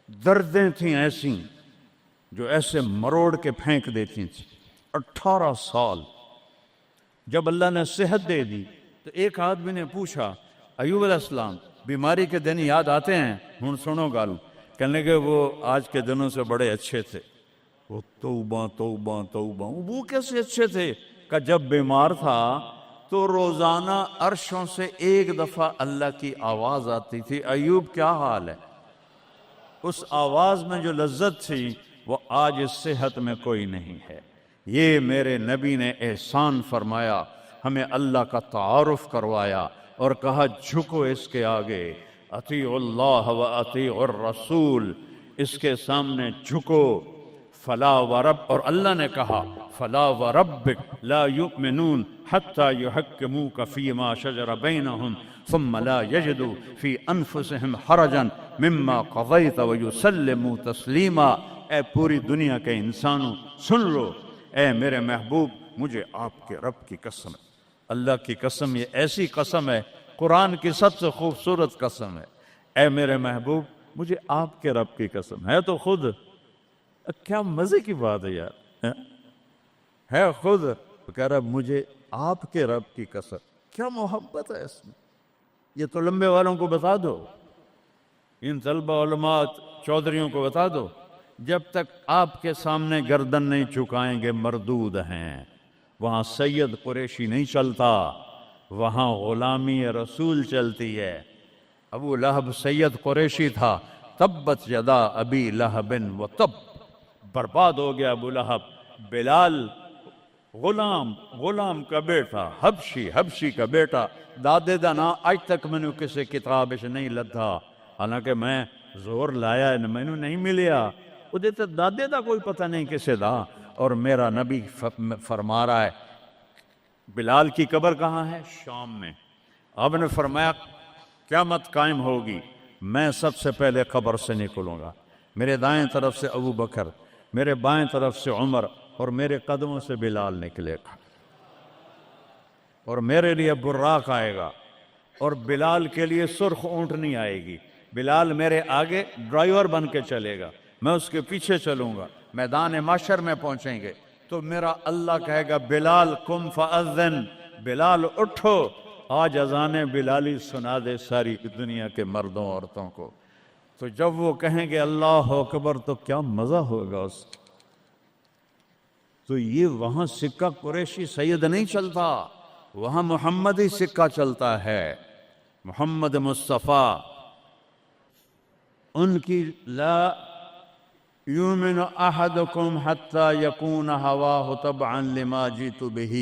دردیں تھیں ایسی جو ایسے مروڑ کے پھینک دیتی تھیں. 18 سال. جب اللہ نے صحت دے دی تو ایک آدمی نے پوچھا ایوب علیہ السلام بیماری کے دن یاد آتے ہیں؟ ہن سنو گل. کہنے کہ وہ آج کے دنوں سے بڑے اچھے تھے. وہ توبہ توبہ توبہ. وہ کیسے اچھے تھے کہ جب بیمار تھا تو روزانہ عرشوں سے ایک دفعہ اللہ کی آواز آتی تھی ایوب کیا حال ہے. اس آواز میں جو لذت تھی وہ آج اس صحت میں کوئی نہیں ہے. یہ میرے نبی نے احسان فرمایا، ہمیں اللہ کا تعارف کروایا اور کہا جھکو اس کے آگے، اطیعوا اللہ و اطیعوا الرسول، اس کے سامنے جھکو. فلا ورب، اور اللہ نے کہا فلا وربک لا یؤمنون حتی یحکموک فیما شجر بینہم ثم لا یجدوا فی انفسہم حرجا مما قضیت ویسلموا تسلیما. اے پوری دنیا کے انسانوں سن لو، اے میرے محبوب مجھے آپ کے رب کی قسم، اللہ کی قسم، یہ ایسی قسم ہے، قرآن کی سب سے خوبصورت قسم ہے. اے میرے محبوب مجھے آپ کے رب کی قسم ہے. تو خود کیا مزے کی بات ہے یار، ہے خود کہہ رہا مجھے آپ کے رب کی قسم. کیا محبت ہے اس میں. یہ تو لمبے والوں کو بتا دو، ان طلبہ علماء چودھریوں کو بتا دو، جب تک آپ کے سامنے گردن نہیں جھکائیں گے مردود ہیں. وہاں سید قریشی نہیں چلتا، وہاں غلامی رسول چلتی ہے. ابو لہب سید قریشی تھا. تبت یدا ابی لہب و تب، برباد ہو گیا ابو لہب. بلال غلام کا بیٹا، حبشی کا بیٹا، دادے دا نا آج تک میں نے کسی کتاب نہیں لدھا، حالانکہ میں زور لایا ہے میں نے نہیں ملیا. وہ دیتے دادے دا کوئی پتہ نہیں کسے دا. اور میرا نبی فرما رہا ہے بلال کی قبر کہاں ہے؟ شام میں. آپ نے فرمایا قیامت قائم ہوگی، میں سب سے پہلے قبر سے نکلوں گا. میرے دائیں طرف سے ابو بکر، میرے بائیں طرف سے عمر، اور میرے قدموں سے بلال نکلے گا. اور میرے لیے براق آئے گا، اور بلال کے لیے سرخ اونٹنی آئے گی. بلال میرے آگے ڈرائیور بن کے چلے گا، میں اس کے پیچھے چلوں گا. میدان محشر میں پہنچیں گے تو میرا اللہ کہے گا بلال قم فاذن، بلال اٹھو، آج اذان بلالی سنا دے ساری دنیا کے مردوں عورتوں کو. تو جب وہ کہیں گے اللہ اکبر تو کیا مزہ ہوگا اس کا. تو یہ وہاں سکہ قریشی سید نہیں چلتا، وہاں محمدی سکہ چلتا ہے، محمد مصطفیٰ، ان کی لا یؤمن احدکم حتی یکون ہواہ تبعا لما جئت بہ،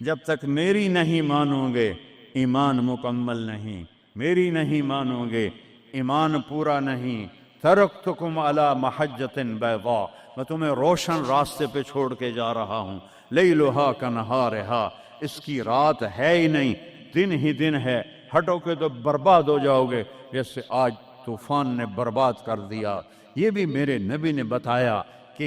جب تک میری نہیں مانو گے ایمان مکمل نہیں، میری نہیں مانو گے ایمان پورا نہیں۔ ترکتکم علی محجۃ بیضاء، میں تمہیں روشن راستے پہ چھوڑ کے جا رہا ہوں، لیلھا کنہارھا، اس کی رات ہے ہی نہیں، دن ہی دن ہے، ہٹو کے تو برباد ہو جاؤ گے جیسے آج طوفان نے برباد کر دیا۔ یہ بھی میرے نبی نے بتایا کہ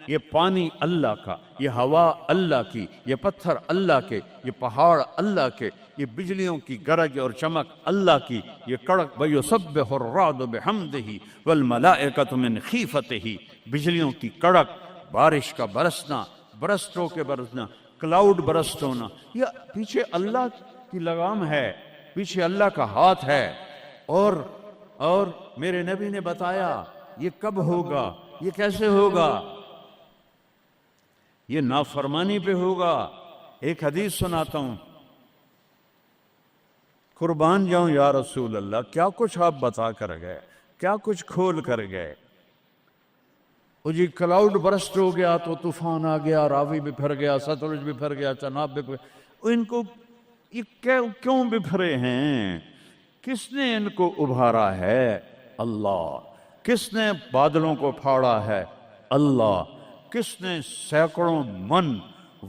یہ پانی اللہ کا، یہ ہوا اللہ کی، یہ پتھر اللہ کے، یہ پہاڑ اللہ کے، یہ بجلیوں کی گرج اور چمک اللہ کی، یہ کڑک وَيُسَبِّحُ الرَّعْدُ بِحَمْدِهِ وَالْمَلَائِكَةُ مِنْ خِيفَتِهِ، بجلیوں کی کڑک، بارش کا برسنا، برسٹوں کے برسنا، کلاؤڈ برسٹ ہونا، یہ پیچھے اللہ کی لگام ہے، پیچھے اللہ کا ہاتھ ہے۔ اور میرے نبی نے بتایا یہ کب ہوگا، یہ کیسے ہوگا، یہ نافرمانی پہ ہوگا۔ ایک حدیث سناتا ہوں، قربان جاؤں یا رسول اللہ، کیا کچھ آپ بتا کر گئے، کیا کچھ کھول کر گئے۔ وہ جی کلاؤڈ برسٹ ہو گیا تو طوفان آ گیا، راوی بکھر گیا، ستلج بکھر گیا، چناب بکھر گیا، ان کو یہ کیوں بکھرے ہیں؟ کس نے ان کو ابھارا ہے؟ اللہ۔ کس نے بادلوں کو پھاڑا ہے؟ اللہ۔ کس نے سینکڑوں من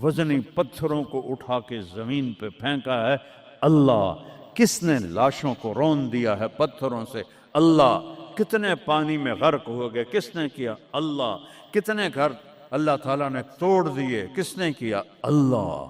وزنی پتھروں کو اٹھا کے زمین پہ پھینکا ہے؟ اللہ۔ کس نے لاشوں کو رون دیا ہے پتھروں سے؟ اللہ۔ کتنے پانی میں غرق ہو گئے، کس نے کیا؟ اللہ۔ کتنے گھر اللہ تعالیٰ نے توڑ دیے، کس نے کیا؟ اللہ۔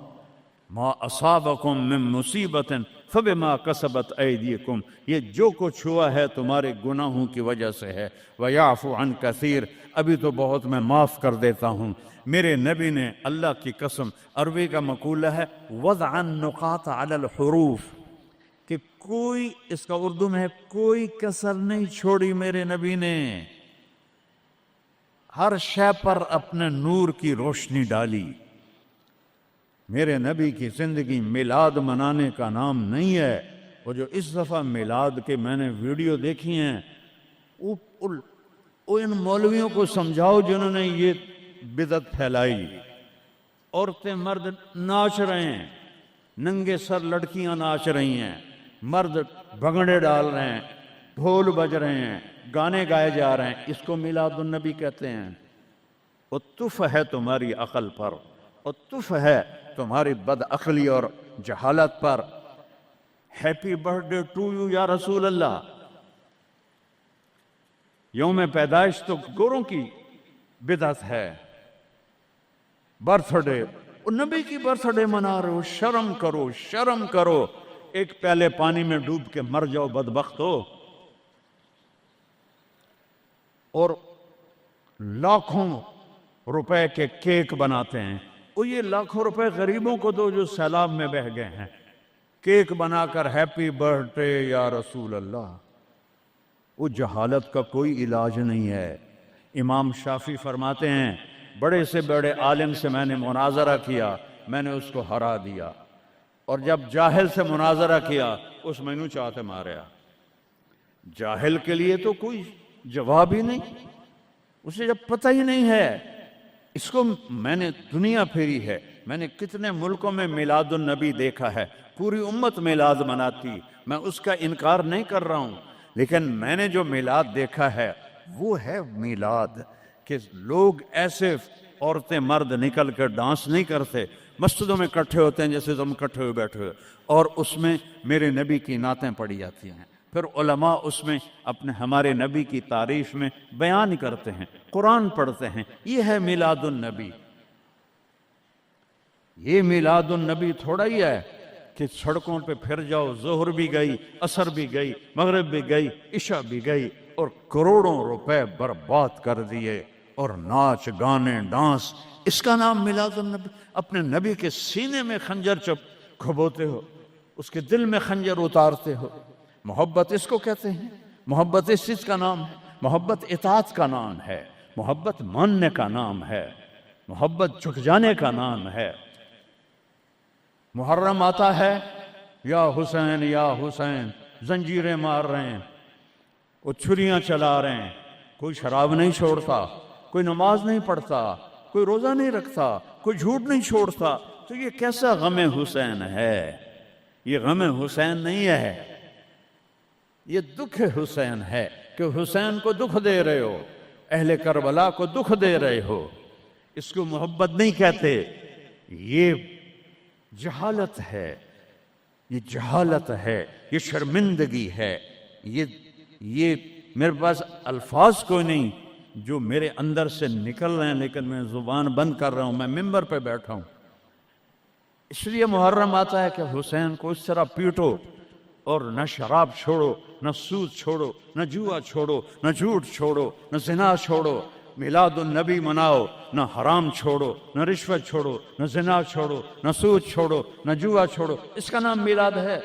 ما اصابکم من مصیبت فبما کسبت ایدیکم، یہ جو کچھ ہوا ہے تمہارے گناہوں کی وجہ سے ہے۔ ویعفو عن کثیر، ابھی تو بہت میں معاف کر دیتا ہوں۔ میرے نبی نے اللہ کی قسم، عربی کا مقولہ ہے وضع النقاط علی الحروف، کہ کوئی، اس کا اردو میں ہے کوئی کسر نہیں چھوڑی میرے نبی نے، ہر شے پر اپنے نور کی روشنی ڈالی۔ میرے نبی کی زندگی میلاد منانے کا نام نہیں ہے۔ وہ جو اس دفعہ میلاد کے میں نے ویڈیو دیکھی ہیں، ان مولویوں کو سمجھاؤ جنہوں نے یہ بدعت پھیلائی۔ عورتیں مرد ناچ رہے ہیں، ننگے سر لڑکیاں ناچ رہی ہیں، مرد بھنگڑے ڈال رہے ہیں، ڈھول بج رہے ہیں، گانے گائے جا رہے ہیں، اس کو میلاد النبی کہتے ہیں۔ وہ تف ہے تمہاری عقل پر، اور تف ہے تمہاری بد عقلی اور جہالت پر۔ Happy birthday to you یا رسول اللہ، یوم پیدائش تو گوروں کی بدعت ہے۔ برتھ ڈے، نبی کی برتھ ڈے منا رہے ہو، شرم کرو، شرم کرو۔ ایک پیالے پانی میں ڈوب کے مر جاؤ بدبخت ہو۔ اور لاکھوں روپے کے کیک بناتے ہیں، وہ یہ لاکھوں روپے غریبوں کو دو جو سیلاب میں بہہ گئے ہیں، کیک بنا کر ہیپی برتھ ڈے یا رسول اللہ۔ وہ جہالت کا کوئی علاج نہیں ہے۔ امام شافعی فرماتے ہیں بڑے سے بڑے عالم سے میں نے مناظرہ کیا، میں نے اس کو ہرا دیا، اور جب جاہل سے مناظرہ کیا اس مینو چاہتے ماریا۔ جاہل کے لیے تو کوئی جواب ہی نہیں، اسے جب پتہ ہی نہیں ہے۔ اس کو میں نے دنیا پھیری ہے، میں نے کتنے ملکوں میں میلاد النبی دیکھا ہے، پوری امت میلاد مناتی، میں اس کا انکار نہیں کر رہا ہوں، لیکن میں نے جو میلاد دیکھا ہے وہ ہے میلاد کہ لوگ ایسے، عورتیں مرد نکل کر ڈانس نہیں کرتے، مسجدوں میں اکٹھے ہوتے ہیں جیسے تم اکٹھے ہوئے بیٹھے ہوئے، اور اس میں میرے نبی کی نعتیں پڑھی جاتی ہیں، پھر علماء اس میں اپنے ہمارے نبی کی تعریف میں بیان کرتے ہیں، قرآن پڑھتے ہیں۔ یہ ہے میلاد النبی۔ یہ میلاد النبی تھوڑا ہی ہے کہ سڑکوں پہ پھر جاؤ، ظہر بھی گئی، عصر بھی گئی، مغرب بھی گئی، عشاء بھی گئی، اور کروڑوں روپے برباد کر دیے، اور ناچ گانے ڈانس، اس کا نام میلاد النبی؟ اپنے نبی کے سینے میں خنجر کھبوتے ہو، اس کے دل میں خنجر اتارتے ہو۔ محبت اس کو کہتے ہیں، محبت اس چیز کا نام ہے، محبت اطاعت کا نام ہے، محبت ماننے کا نام ہے، محبت جھک جانے کا نام ہے۔ محرم آتا ہے، یا حسین زنجیریں مار رہے ہیں، وہ چھریاں چلا رہے ہیں، کوئی شراب نہیں چھوڑتا، کوئی نماز نہیں پڑھتا، کوئی روزہ نہیں رکھتا، کوئی جھوٹ نہیں چھوڑتا، تو یہ کیسا غم حسین ہے؟ یہ غم حسین نہیں ہے، یہ دکھ حسین ہے کہ حسین کو دکھ دے رہے ہو، اہل کربلا کو دکھ دے رہے ہو۔ اس کو محبت نہیں کہتے، یہ جہالت ہے، یہ جہالت ہے، یہ شرمندگی ہے، یہ میرے پاس الفاظ کوئی نہیں جو میرے اندر سے نکل رہے ہیں، لیکن میں زبان بند کر رہا ہوں، میں ممبر پہ بیٹھا ہوں۔ اس لیے محرم آتا ہے کہ حسین کو اس طرح پیٹو، اور نہ شراب چھوڑو، نہ سود چھوڑو، نہ جوا چھوڑو، نہ جھوٹ چھوڑو، نہ زنا چھوڑو، میلاد النبی مناؤ، نہ حرام چھوڑو، نہ رشوت چھوڑو، نہ زنا چھوڑو، نہ سود چھوڑو، نہ جوا چھوڑو۔ اس کا نام میلاد ہے؟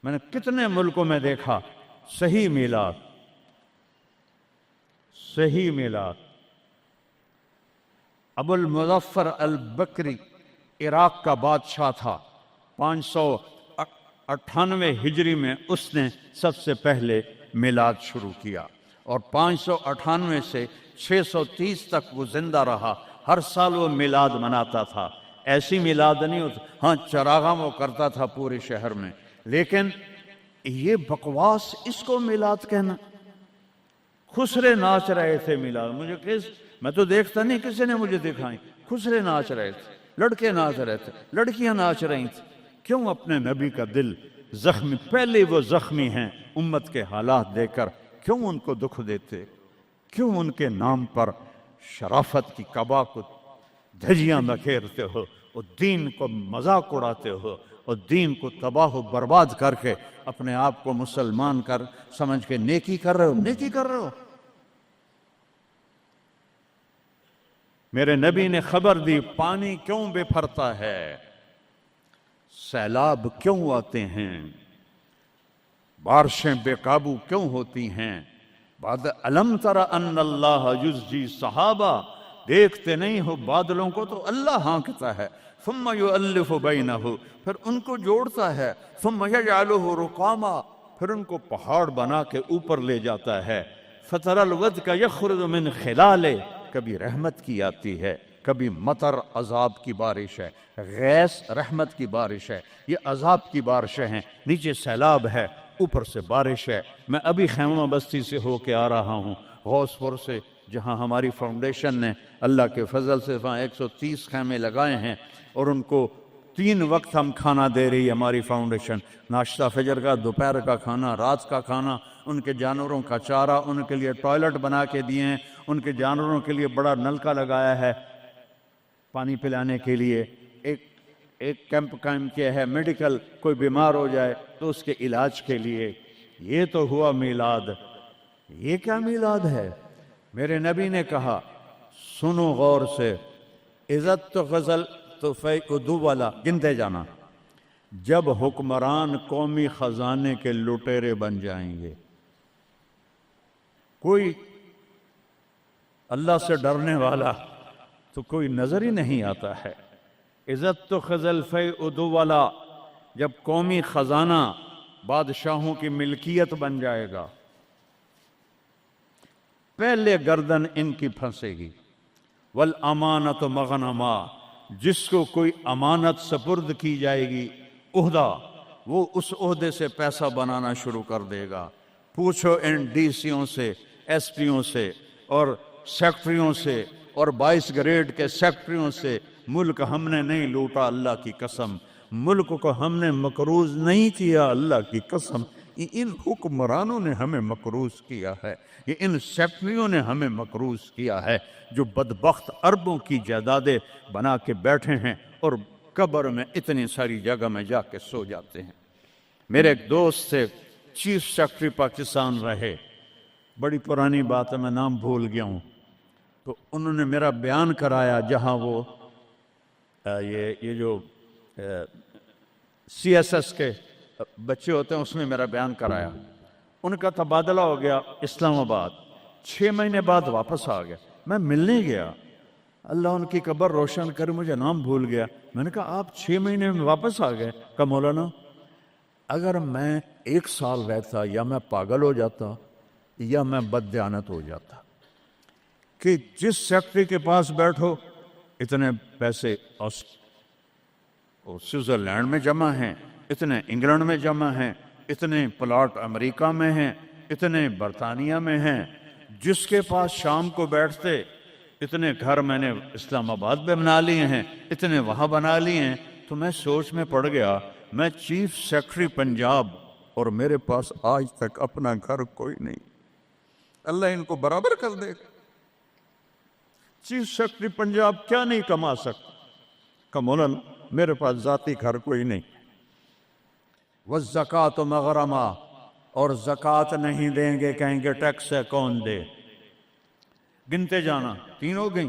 میں نے کتنے ملکوں میں دیکھا صحیح میلاد، صحیح میلاد۔ ابو المظفر البکری عراق کا بادشاہ تھا، 598 ہجری میں اس نے سب سے پہلے میلاد شروع کیا، اور 598 سے 630 تک وہ زندہ رہا، ہر سال وہ میلاد مناتا تھا۔ ایسی میلاد نہیں ہوتا، ہاں چراغاں وہ کرتا تھا پورے شہر میں، لیکن یہ بکواس، اس کو میلاد کہنا۔ خسرے ناچ رہے تھے میلاد، میں تو دیکھتا نہیں، کسی نے مجھے دکھائی، خسرے ناچ رہے تھے، لڑکے ناچ رہے تھے، لڑکیاں ناچ رہی تھیں۔ کیوں اپنے نبی کا دل زخمی، پہلے وہ زخمی ہیں امت کے حالات دے کر، کیوں ان کو دکھ دیتے؟ کیوں ان کے نام پر شرافت کی قبا کو دھجیاں بکھیرتے ہو، اور دین کو مذاق اڑاتے ہو، اور دین کو تباہ و برباد کر کے اپنے آپ کو مسلمان کر سمجھ کے نیکی کر رہے ہو؟ نیکی کر رہے ہو؟ میرے نبی نے خبر دی، پانی کیوں بے پھرتا ہے، سیلاب کیوں آتے ہیں، بارشیں بے قابو کیوں ہوتی ہیں؟ بعد الم تر ان اللہ یزجی صحابہ، دیکھتے نہیں ہو بادلوں کو تو اللہ ہانکتا ہے، ثم یؤلف بینہ، پھر ان کو جوڑتا ہے، ثم یجعلہ رقاما، پھر ان کو پہاڑ بنا کے اوپر لے جاتا ہے، فتر الودق یخرج من خلالہ، کبھی رحمت کی آتی ہے، کبھی مطر عذاب کی بارش ہے، غیث رحمت کی بارش ہے، یہ عذاب کی بارشیں ہیں، نیچے سیلاب ہے، اوپر سے بارش ہے۔ میں ابھی خیمہ بستی سے ہو کے آ رہا ہوں، غوث پور سے، جہاں ہماری فاؤنڈیشن نے اللہ کے فضل سے وہاں 130 خیمے لگائے ہیں، اور ان کو 3 وقت ہم کھانا دے رہی ہے ہماری فاؤنڈیشن، ناشتہ فجر کا، دوپہر کا کھانا، رات کا کھانا، ان کے جانوروں کا چارہ، ان کے لیے ٹوائلٹ بنا کے دیے ہیں، ان کے جانوروں کے لیے بڑا نلکا لگایا ہے پانی پلانے کے لیے، ایک کیمپ قائم کیا ہے میڈیکل، کوئی بیمار ہو جائے تو اس کے علاج کے لیے۔ یہ تو ہوا میلاد۔ یہ کیا میلاد ہے؟ میرے نبی نے کہا، سنو غور سے، عزت تو غزل تو فیقدو والا، گنتے جانا، جب حکمران قومی خزانے کے لٹیرے بن جائیں گے، کوئی اللہ سے ڈرنے والا تو کوئی نظر ہی نہیں آتا ہے۔ عزت تو خزل فیقدو والا، جب قومی خزانہ بادشاہوں کی ملکیت بن جائے گا، پہلے گردن ان کی پھنسے گی۔ والامانت مغنما، جس کو کوئی امانت سپرد کی جائے گی عہدہ، وہ اس عہدے سے پیسہ بنانا شروع کر دے گا۔ پوچھو ان ڈی سیوں سے، ایس پیوں سے، اور سیکٹریوں سے، اور 22 گریڈ کے سیکٹریوں سے، ملک ہم نے نہیں لوٹا، اللہ کی قسم، ملک کو ہم نے مقروض نہیں کیا، اللہ کی قسم، ان حکمرانوں نے ہمیں مقروض کیا ہے، یہ ان سیکٹریوں نے ہمیں مقروض کیا ہے، جو بدبخت اربوں کی جائیدادیں بنا کے بیٹھے ہیں اور قبر میں اتنی ساری جگہ میں جا کے سو جاتے ہیں۔ میرے ایک دوست سے چیف سیکرٹری پاکستان رہے، بڑی پرانی بات ہے، میں نام بھول گیا ہوں، تو انہوں نے میرا بیان کرایا، جہاں وہ یہ جو سی ایس ایس کے بچے ہوتے ہیں اس میں میرا بیان کرایا۔ ان کا تبادلہ ہو گیا اسلام آباد، 6 مہینے بعد واپس آ گیا، میں ملنے گیا، اللہ ان کی قبر روشن کر، مجھے نام بھول گیا۔ میں نے کہا آپ 6 مہینے میں واپس آ گئے؟ کہا مولانا اگر میں 1 سال رہتا یا میں پاگل ہو جاتا یا میں بددیانت ہو جاتا، کہ جس سیکٹری کے پاس بیٹھو اتنے پیسے سوئٹزرلینڈ میں جمع ہیں، اتنے انگلینڈ میں جمع ہیں، اتنے پلاٹ امریکہ میں ہیں، اتنے برطانیہ میں ہیں، جس کے پاس شام کو بیٹھتے اتنے گھر میں نے اسلام آباد میں بنا لیے ہیں، اتنے وہاں بنا لیے ہیں۔ تو میں سوچ میں پڑ گیا، میں چیف سیکرٹری پنجاب اور میرے پاس آج تک اپنا گھر کوئی نہیں، اللہ ان کو برابر کر دے گا۔ چیف سیکرٹری پنجاب کیا نہیں کما سکتا؟ کہ مولانا میرے پاس ذاتی گھر کوئی نہیں۔ والزکوٰۃ مغرمہ، اور زکوٰۃ نہیں دیں گے، کہیں گے ٹیکس ہے کون دے؟ گنتے جانا، 3 ہو گئیں۔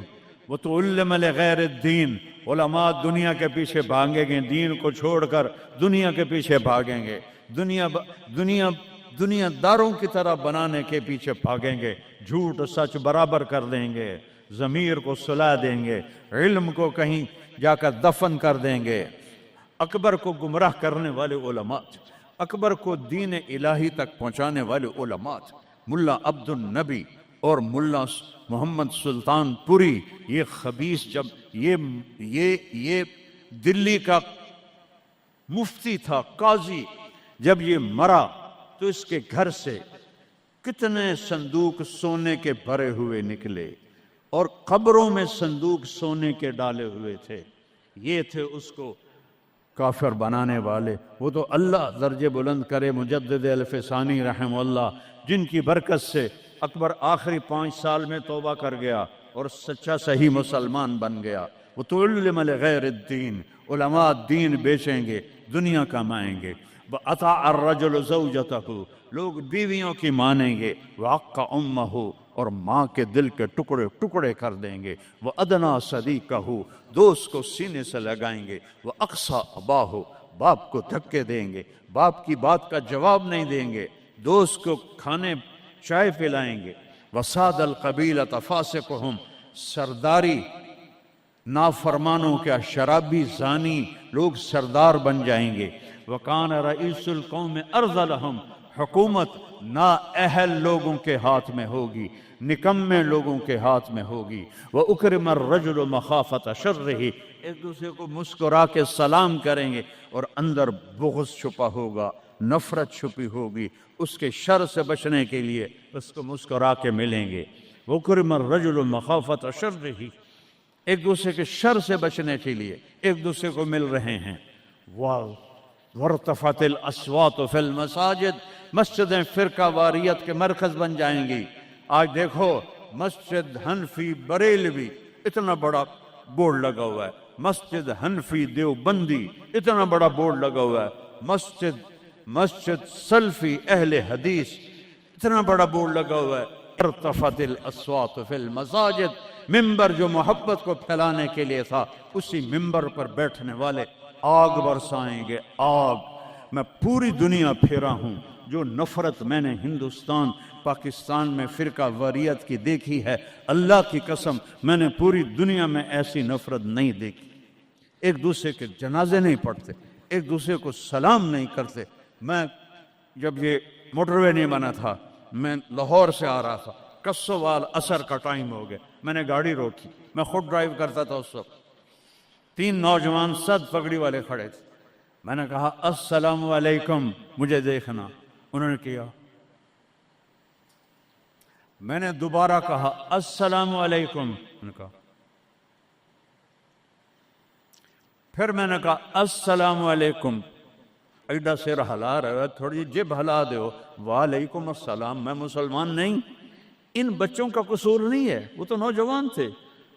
وَتُعَلِّمَ لِغَيْرِ الدِّينِ، علماء دنیا کے پیچھے بھاگیں گے، دین کو چھوڑ کر دنیا کے پیچھے بھاگیں گے، دنیا داروں کی طرح بنانے کے پیچھے بھاگیں گے، جھوٹ سچ برابر کر دیں گے، ضمیر کو سلا دیں گے، علم کو کہیں جا کر دفن کر دیں گے۔ اکبر کو گمراہ کرنے والے علماء، اکبر کو دین الہی تک پہنچانے والے علماء، ملا عبد النبی اور ملا محمد سلطان پوری، یہ خبیث، جب یہ دلی کا مفتی تھا، قاضی، جب یہ مرا تو اس کے گھر سے کتنے صندوق سونے کے بھرے ہوئے نکلے، اور قبروں میں صندوق سونے کے ڈالے ہوئے تھے۔ یہ تھے اس کو کافر بنانے والے۔ وہ تو اللہ درجے بلند کرے مجدد الف ثانی رحمہ اللہ، جن کی برکت سے اکبر آخری 5 سال میں توبہ کر گیا اور سچا صحیح مسلمان بن گیا۔ وَتُعَلِّمَ لِغَيْرِ الدِّينِ، علماء دین بیچیں گے، دنیا کمائیں گے۔ وَأَطَاعَ الرَّجُلُ زَوْجَتَهُ، لوگ بیویوں کی مانیں گے۔ وَعَقَّ أُمَّهُ، اور ماں کے دل کے ٹکڑے ٹکڑے کر دیں گے۔ وَأَدْنَىٰ صَدِيقَهُ، دوست کو سینے سے لگائیں گے۔ وَأَقْصَىٰ أَبَاهُ، باپ کو دھکے دیں گے، باپ کی بات کا جواب نہیں دیں گے، دوست کو کھانے چائے پلائیں گے۔ وَسَادَ الْقَبِيلَةَ فَاسِقُهُمْ، سرداری نافرمانوں کا شرابی زانی لوگ سردار بن جائیں گے۔ وَكَانَ رَئِيسُ الْقَوْمِ أَرْذَلَهُمْ، حکومت نااہل لوگوں کے ہاتھ میں ہوگی، نکمے لوگوں کے ہاتھ میں ہوگی۔ وَأُكْرِمَ الرَّجُلُ مَخَافَةَ شَرِّهِ، ایک دوسرے کو مسکرا کے سلام کریں گے، اور اندر بغض چھپا ہوگا، نفرت چھپی ہوگی، اس کے شر سے بچنے کے لیے اس کو مسکرا کے ملیں گے۔ وَأُكْرِمَ الرَّجُلُ مَخَافَةَ شَرِّهِ، ایک دوسرے کے شر سے بچنے کے لیے ایک دوسرے کو مل رہے ہیں۔ وَارْتَفَعَتِ الْأَصْوَاتُ فِي الْمَسَاجِدِ، مسجدیں فرقہ واریت کے مرکز بن جائیں گی۔ آج دیکھو مسجد حنفی بریلوی اتنا بڑا بورڈ لگا ہوا ہے، مسجد حنفی دیوبندی اتنا بڑا بورڈ لگا ہوا ہے، مسجد سلفی اہل حدیث اتنا بڑا بورڈ لگا ہوا ہے۔ ارتفعت الاصوات فی المساجد، ممبر جو محبت کو پھیلانے کے لیے تھا، اسی ممبر پر بیٹھنے والے آگ برسائیں گے، آگ۔ میں پوری دنیا پھیرا ہوں، جو نفرت میں نے ہندوستان پاکستان میں فرقہ واریت کی دیکھی ہے، اللہ کی قسم میں نے پوری دنیا میں ایسی نفرت نہیں دیکھی۔ ایک دوسرے کے جنازے نہیں پڑھتے، ایک دوسرے کو سلام نہیں کرتے۔ میں جب یہ موٹر وے نہیں بنا تھا، میں لاہور سے آ رہا تھا، کسوال عصر کا ٹائم ہو گیا، میں نے گاڑی روکی، میں خود ڈرائیو کرتا تھا اس وقت، 3 نوجوان سد پگڑی والے کھڑے تھے۔ میں نے کہا السلام علیکم، مجھے دیکھنا، انہوں نے کیا۔ میں نے دوبارہ کہا السلام علیکم، انہوں نے کہا۔ پھر میں نے کہا السلام علیکم، ایڈا سر ہلا رہا ہے، تھوڑی جب ہلا دیو، وعلیکم السلام، میں مسلمان نہیں۔ ان بچوں کا قصور نہیں ہے، وہ تو نوجوان تھے،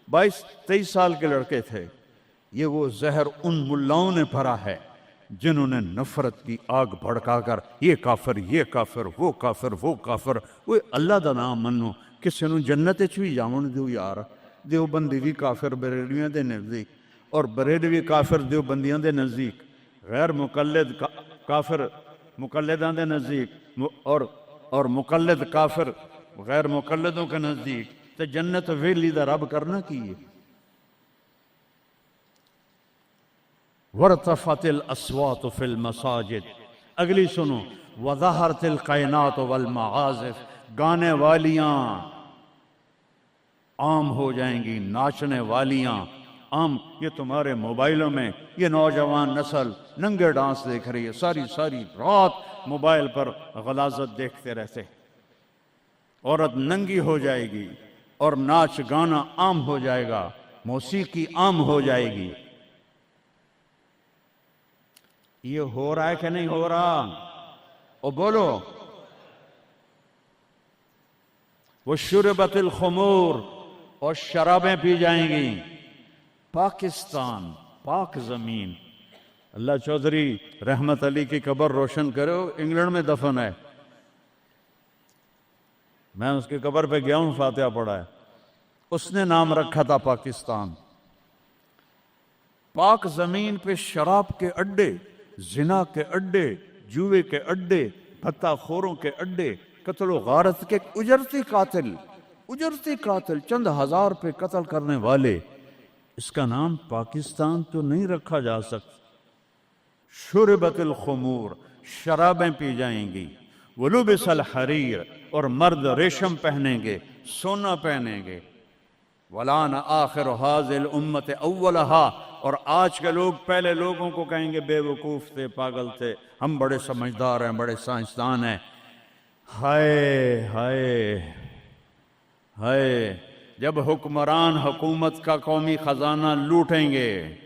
22-23 سال کے لڑکے تھے۔ یہ وہ زہر ان ملاؤں نے بھرا ہے جنہوں نے نفرت کی آگ بھڑکا کر یہ کافر، یہ کافر، وہ کافر، وہ کافر۔ وہ اللہ دا نام منو، کسی نو جنت وچ بھی جاون دیو یار۔ دیوبندی بھی کافر بریلویاں دے نزدیک، اور بریلوی کافر دیوبندیاں دے نزدیک، غیر مقلد کافر مقلداں دے نزدیک، اور مقلد کافر غیر مقلدوں کے نزدیک۔ تو جنت ویلی دا رب کرنا کی ہے؟ ورتفت الاسوات فی المساجد. اگلی سنو، وظہرت القینات والمعازف، گانے والیاں عام ہو جائیں گی، ناچنے والیاں عام. یہ تمہارے موبائلوں میں یہ نوجوان نسل ننگے ڈانس دیکھ رہی ہے، ساری ساری رات موبائل پر غلاظت دیکھتے رہتے. عورت ننگی ہو جائے گی اور ناچ گانا عام ہو جائے گا، موسیقی عام ہو جائے گی. یہ ہو رہا ہے کہ نہیں ہو رہا؟ او بولو. وشربت الخمور، اور شرابیں پی جائیں گی. پاکستان پاک زمین. اللہ چودھری رحمت علی کی قبر روشن کرو، انگلینڈ میں دفن ہے. میں اس کی قبر پہ گیا ہوں، فاتحہ پڑھا ہے. اس نے نام رکھا تھا پاکستان. پاک زمین پہ شراب کے اڈے، زنا کے اڈے، جوئے کے اڈے، بھتہ خوروں کے اڈے، قتل و غارت کے اجرتی قاتل چند ہزار پہ قتل کرنے والے. اس کا نام پاکستان تو نہیں رکھا جا سکتا. شربت الخمور، شرابیں پی جائیں گی. ولبس الحریر، اور مرد ریشم پہنیں گے، سونا پہنیں گے. ولان آخر هذه الامت اولہا، اور آج کے لوگ پہلے لوگوں کو کہیں گے بے وقوف تھے، پاگل تھے، ہم بڑے سمجھدار ہیں، بڑے سائنسدان ہیں. ہائے ہائے ہائے، جب حکمران حکومت کا قومی خزانہ لوٹیں گے،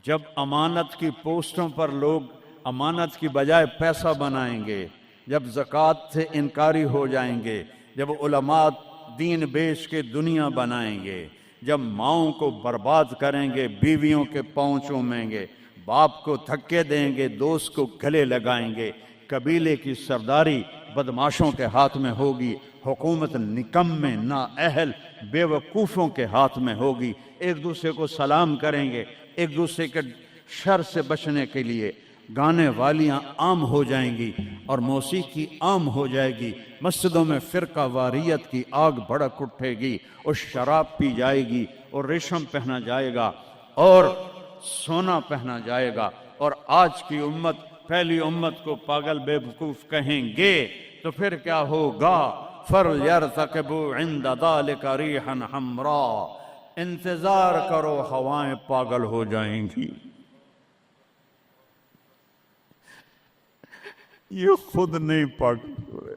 جب امانت کی پوسٹوں پر لوگ امانت کی بجائے پیسہ بنائیں گے، جب زکوٰۃ سے انکاری ہو جائیں گے، جب علماء دین بیچ کے دنیا بنائیں گے، جب ماؤں کو برباد کریں گے، بیویوں کے پاؤں چومیں گے، باپ کو دھکے دیں گے، دوست کو گلے لگائیں گے، قبیلے کی سرداری بدماشوں کے ہاتھ میں ہوگی، حکومت نکمے نااہل بے وقوفوں کے ہاتھ میں ہوگی. ایک دوسرے کو سلام کریں گے، ایک دوسرے کے شر سے بچنے کے لیے گانے والیاں عام ہو جائیں گی اور موسیقی عام ہو جائے گی. مسجدوں میں فرقہ واریت کی آگ بھڑک اٹھے گی، اور شراب پی جائے گی، اور ریشم پہنا جائے گا، اور سونا پہنا جائے گا. اور آج کی امت پہلی امت کو پاگل بے وقوف کہیں گے تو پھر کیا ہوگا؟ فَلْيَرْتَقِبُوا عِنْدَ ذَلِكَ رِيحًا حَمْرَاءَ، انتظار کرو، ہوائیں پاگل ہو جائیں گی. یہ خود نہیں پاگل ہو رہے،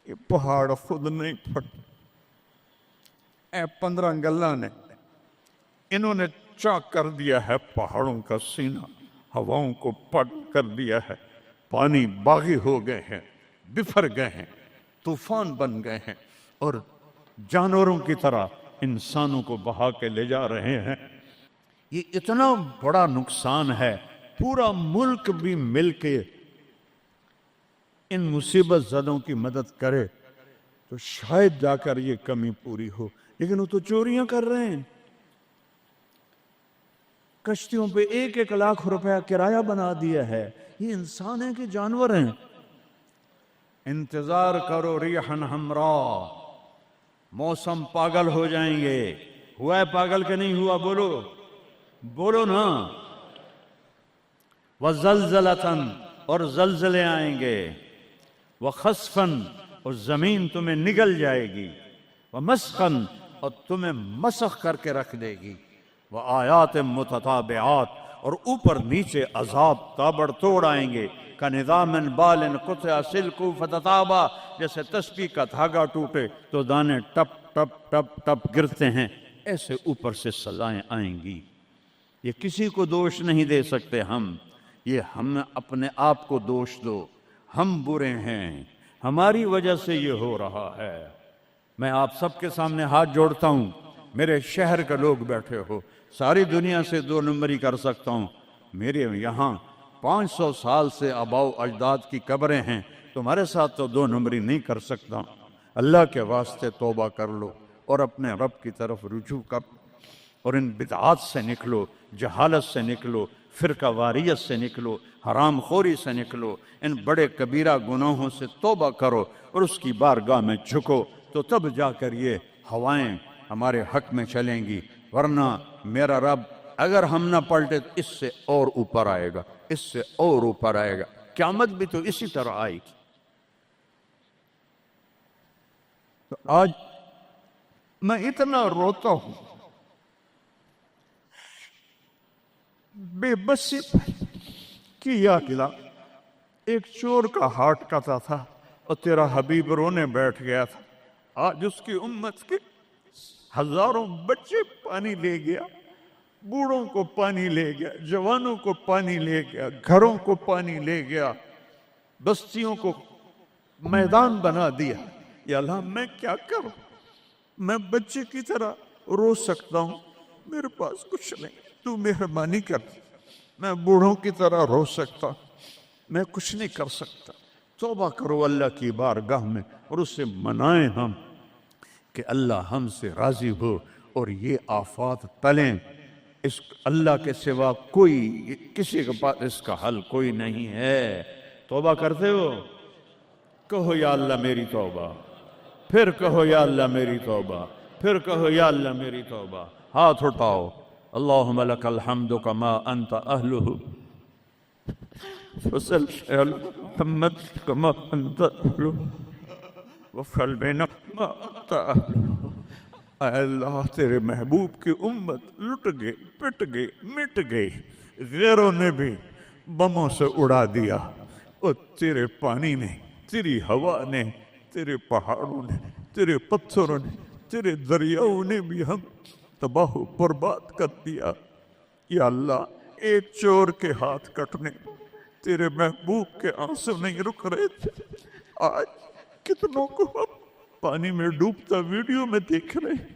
یہ پہاڑ خود نہیں پھٹ. اے 15 گلہ نے انہوں نے چاک کر دیا ہے پہاڑوں کا سینہ، ہواؤں کو پٹ کر دیا ہے. پانی باغی ہو گئے ہیں، بفر گئے ہیں، طوفان بن گئے ہیں، اور جانوروں کی طرح انسانوں کو بہا کے لے جا رہے ہیں. یہ اتنا بڑا نقصان ہے. پورا ملک بھی مل کے ان مصیبت زدوں کی مدد کرے تو شاید جا کر یہ کمی پوری ہو. لیکن وہ تو چوریاں کر رہے ہیں. کشتیوں پہ 1-1 لاکھ روپیہ کرایہ بنا دیا ہے. یہ انسان ہیں کہ جانور ہیں؟ انتظار کرو ریحن حمراء، موسم پاگل ہو جائیں گے. ہوا ہے پاگل کہ نہیں ہوا؟ بولو بولو نا. وزلزلتن، اور زلزلے آئیں گے. وخسفن، اور زمین تمہیں نگل جائے گی. ومسخن، اور تمہیں مسخ کر کے رکھ دے گی. وآیات متتابعات، اور اوپر نیچے عذاب تابڑ توڑ آئیں گے. کَنِظَامٍ بَالٍ قُطِعَ سِلْكُ فَتَتَابَ، جیسے تسبیح کا دھاگا ٹوٹے تو دانے ٹپ ٹپ ٹپ ٹپ گرتے ہیں، ایسے اوپر سے سزائیں آئیں گی. یہ کسی کو دوش نہیں دے سکتے ہم. یہ ہم اپنے آپ کو دوش دو. ہم برے ہیں، ہماری وجہ سے یہ ہو رہا ہے. میں آپ سب کے سامنے ہاتھ جوڑتا ہوں. میرے شہر کے لوگ بیٹھے ہو، ساری دنیا سے 2 نمبری کر سکتا ہوں. میرے یہاں 500 سال سے آباؤ اجداد کی قبریں ہیں، تمہارے ساتھ تو 2 نمبری نہیں کر سکتا. اللہ کے واسطے توبہ کر لو اور اپنے رب کی طرف رجوع کر، اور ان بدعات سے نکلو، جہالت سے نکلو، فرقہ واریت سے نکلو، حرام خوری سے نکلو. ان بڑے کبیرہ گناہوں سے توبہ کرو اور اس کی بارگاہ میں جھکو، تو تب جا کر یہ ہوائیں ہمارے حق میں چلیں گی. ورنہ میرا رب اگر ہم نہ پلٹے تو اس سے اور اوپر آئے گا، اس سے اور اوپر آئے گا، قیامت بھی تو اسی طرح آئے گی۔ تو آج میں اتنا روتا ہوں، بے بسی کی یاد دلا۔ ایک چور کا ہارٹ کاتا تھا اور تیرا حبیب رونے بیٹھ گیا تھا۔ آج اس کی امت کے ہزاروں بچے پانی لے گیا، بوڑھوں کو پانی لے گیا، جوانوں کو پانی لے گیا، گھروں کو پانی لے گیا، بستیوں کو میدان بنا دیا۔ یا اللہ میں کیا کروں؟ میں بچے کی طرح رو سکتا ہوں، میرے پاس کچھ نہیں، تو مہربانی کر۔ میں بوڑھوں کی طرح رو سکتا ہوں، میں کچھ نہیں کر سکتا۔ توبہ کرو اللہ کی بارگاہ میں اور اسے منائیں ہم کہ اللہ ہم سے راضی ہو اور یہ آفات ٹلیں۔ اس اللہ کے سوا کوئی، کسی کے پاس اس کا حل کوئی نہیں ہے۔ توبہ کرتے ہو؟ کہو یا اللہ میری توبہ، پھر کہو یا اللہ میری توبہ، پھر کہو یا اللہ میری توبہ۔ ہاتھ اٹھاؤ۔ اللہم لک الحمد کما انت اہلہ وصلی علی محمد کما انت اہلہ وفعل بنا ما انت اہلہ۔ اے اللہ تیرے محبوب کی امت لٹ گئی، پٹ گئی، مٹ گئی، غیروں نے بھی بموں سے اڑا دیا، اور تیرے پانی نے، تیری ہوا نے، تیرے پہاڑوں نے، تیرے پتھروں نے، تیرے دریاؤں نے بھی ہم تباہ و برباد کر دیا۔ یا اللہ ایک چور کے ہاتھ کٹنے تیرے محبوب کے آنسو نہیں رک رہے تھے، آج کتنوں کو ہم پانی میں ڈوبتا ویڈیو میں دیکھ رہے،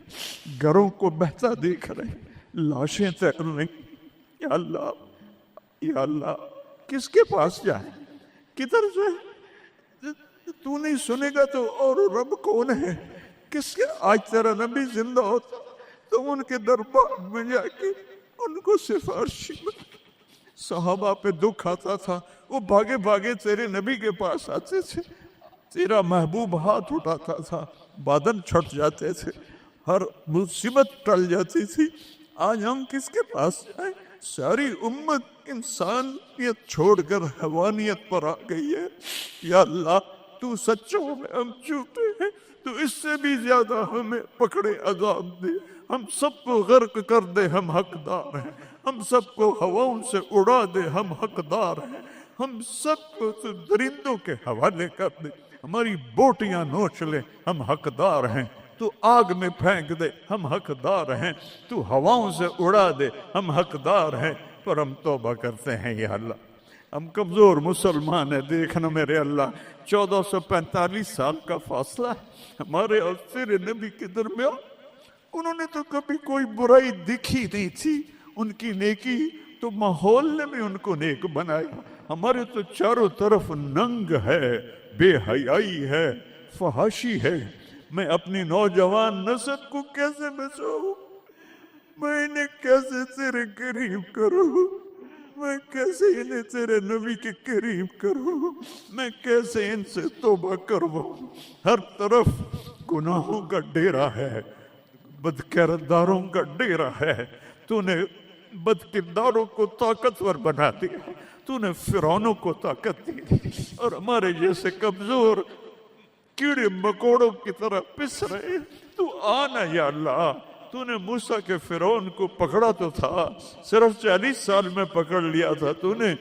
گھروں کو بہتا دیکھ رہے، لاشیں تیر رہی۔ یا اللہ، یا اللہ کس کے پاس جائیں، کدھر جائیں؟ تو نہیں سنے گا تو اور رب کون ہے؟ کس کے؟ آج تیرا نبی زندہ ہوتا تو ان کے دربار میں جا کے ان کو سفارشی میں، صحابہ پہ دکھ آتا تھا وہ بھاگے بھاگے تیرے نبی کے پاس آتے تھے، تیرا محبوب ہاتھ اٹھاتا تھا، بادل چھٹ جاتے تھے، ہر مصیبت ٹل جاتی تھی۔ آج ہم کس کے پاس جائیں؟ ساری امت انسانیت چھوڑ کر حیوانیت پر آ گئی ہے۔ یا اللہ تو سچوں میں ہم جھوٹے ہیں، تو اس سے بھی زیادہ ہمیں پکڑے عذاب دے، ہم سب کو غرق کر دے، ہم حقدار ہیں، ہم سب کو ہواؤں سے اڑا دے، ہم حقدار ہیں، ہم سب کو تو درندوں کے حوالے کر دے، ہماری بوٹیاں نوچ لے، ہم حقدار ہیں، تو آگ میں پھینک دے، ہم حقدار ہیں، تو ہواؤں سے اڑا دے، ہم حقدار ہیں، پر ہم توبہ کرتے ہیں۔ یا اللہ ہم کمزور مسلمان ہیں، دیکھنا میرے اللہ 1445 سال کا فاصلہ ہے ہمارے اور تیرے نبی کے درمیان۔ انہوں نے تو کبھی کوئی برائی دکھی نہیں تھی، ان کی نیکی تو ماحول نے بھی ان کو نیک بنایا۔ ہمارے تو چاروں طرف ننگ ہے، بے حیائی ہے، فحاشی ہے۔ میں اپنی نوجوان نسل کو کیسے بچاؤں؟ میں انہیں کیسے تیرے قریب کروں؟ میں کیسے انہیں تیرے نبی کے قریب کروں؟ میں کیسے ان سے توبہ کرواؤں؟ ہر طرف گناہوں کا ڈیرا ہے، بد کرداروں کا ڈیرا ہے۔ تو نے بد کرداروں کو طاقتور بنا دیا، تو نے فرعونوں کو طاقت دی، اور ہمارے جیسے کمزور کیڑے مکوڑوں کی طرح پس رہے۔ تو آنا یا اللہ، تو نے موسیٰ کے فرعون کو پکڑا تو تھا، صرف 40 سال میں پکڑ لیا تھا، تو نے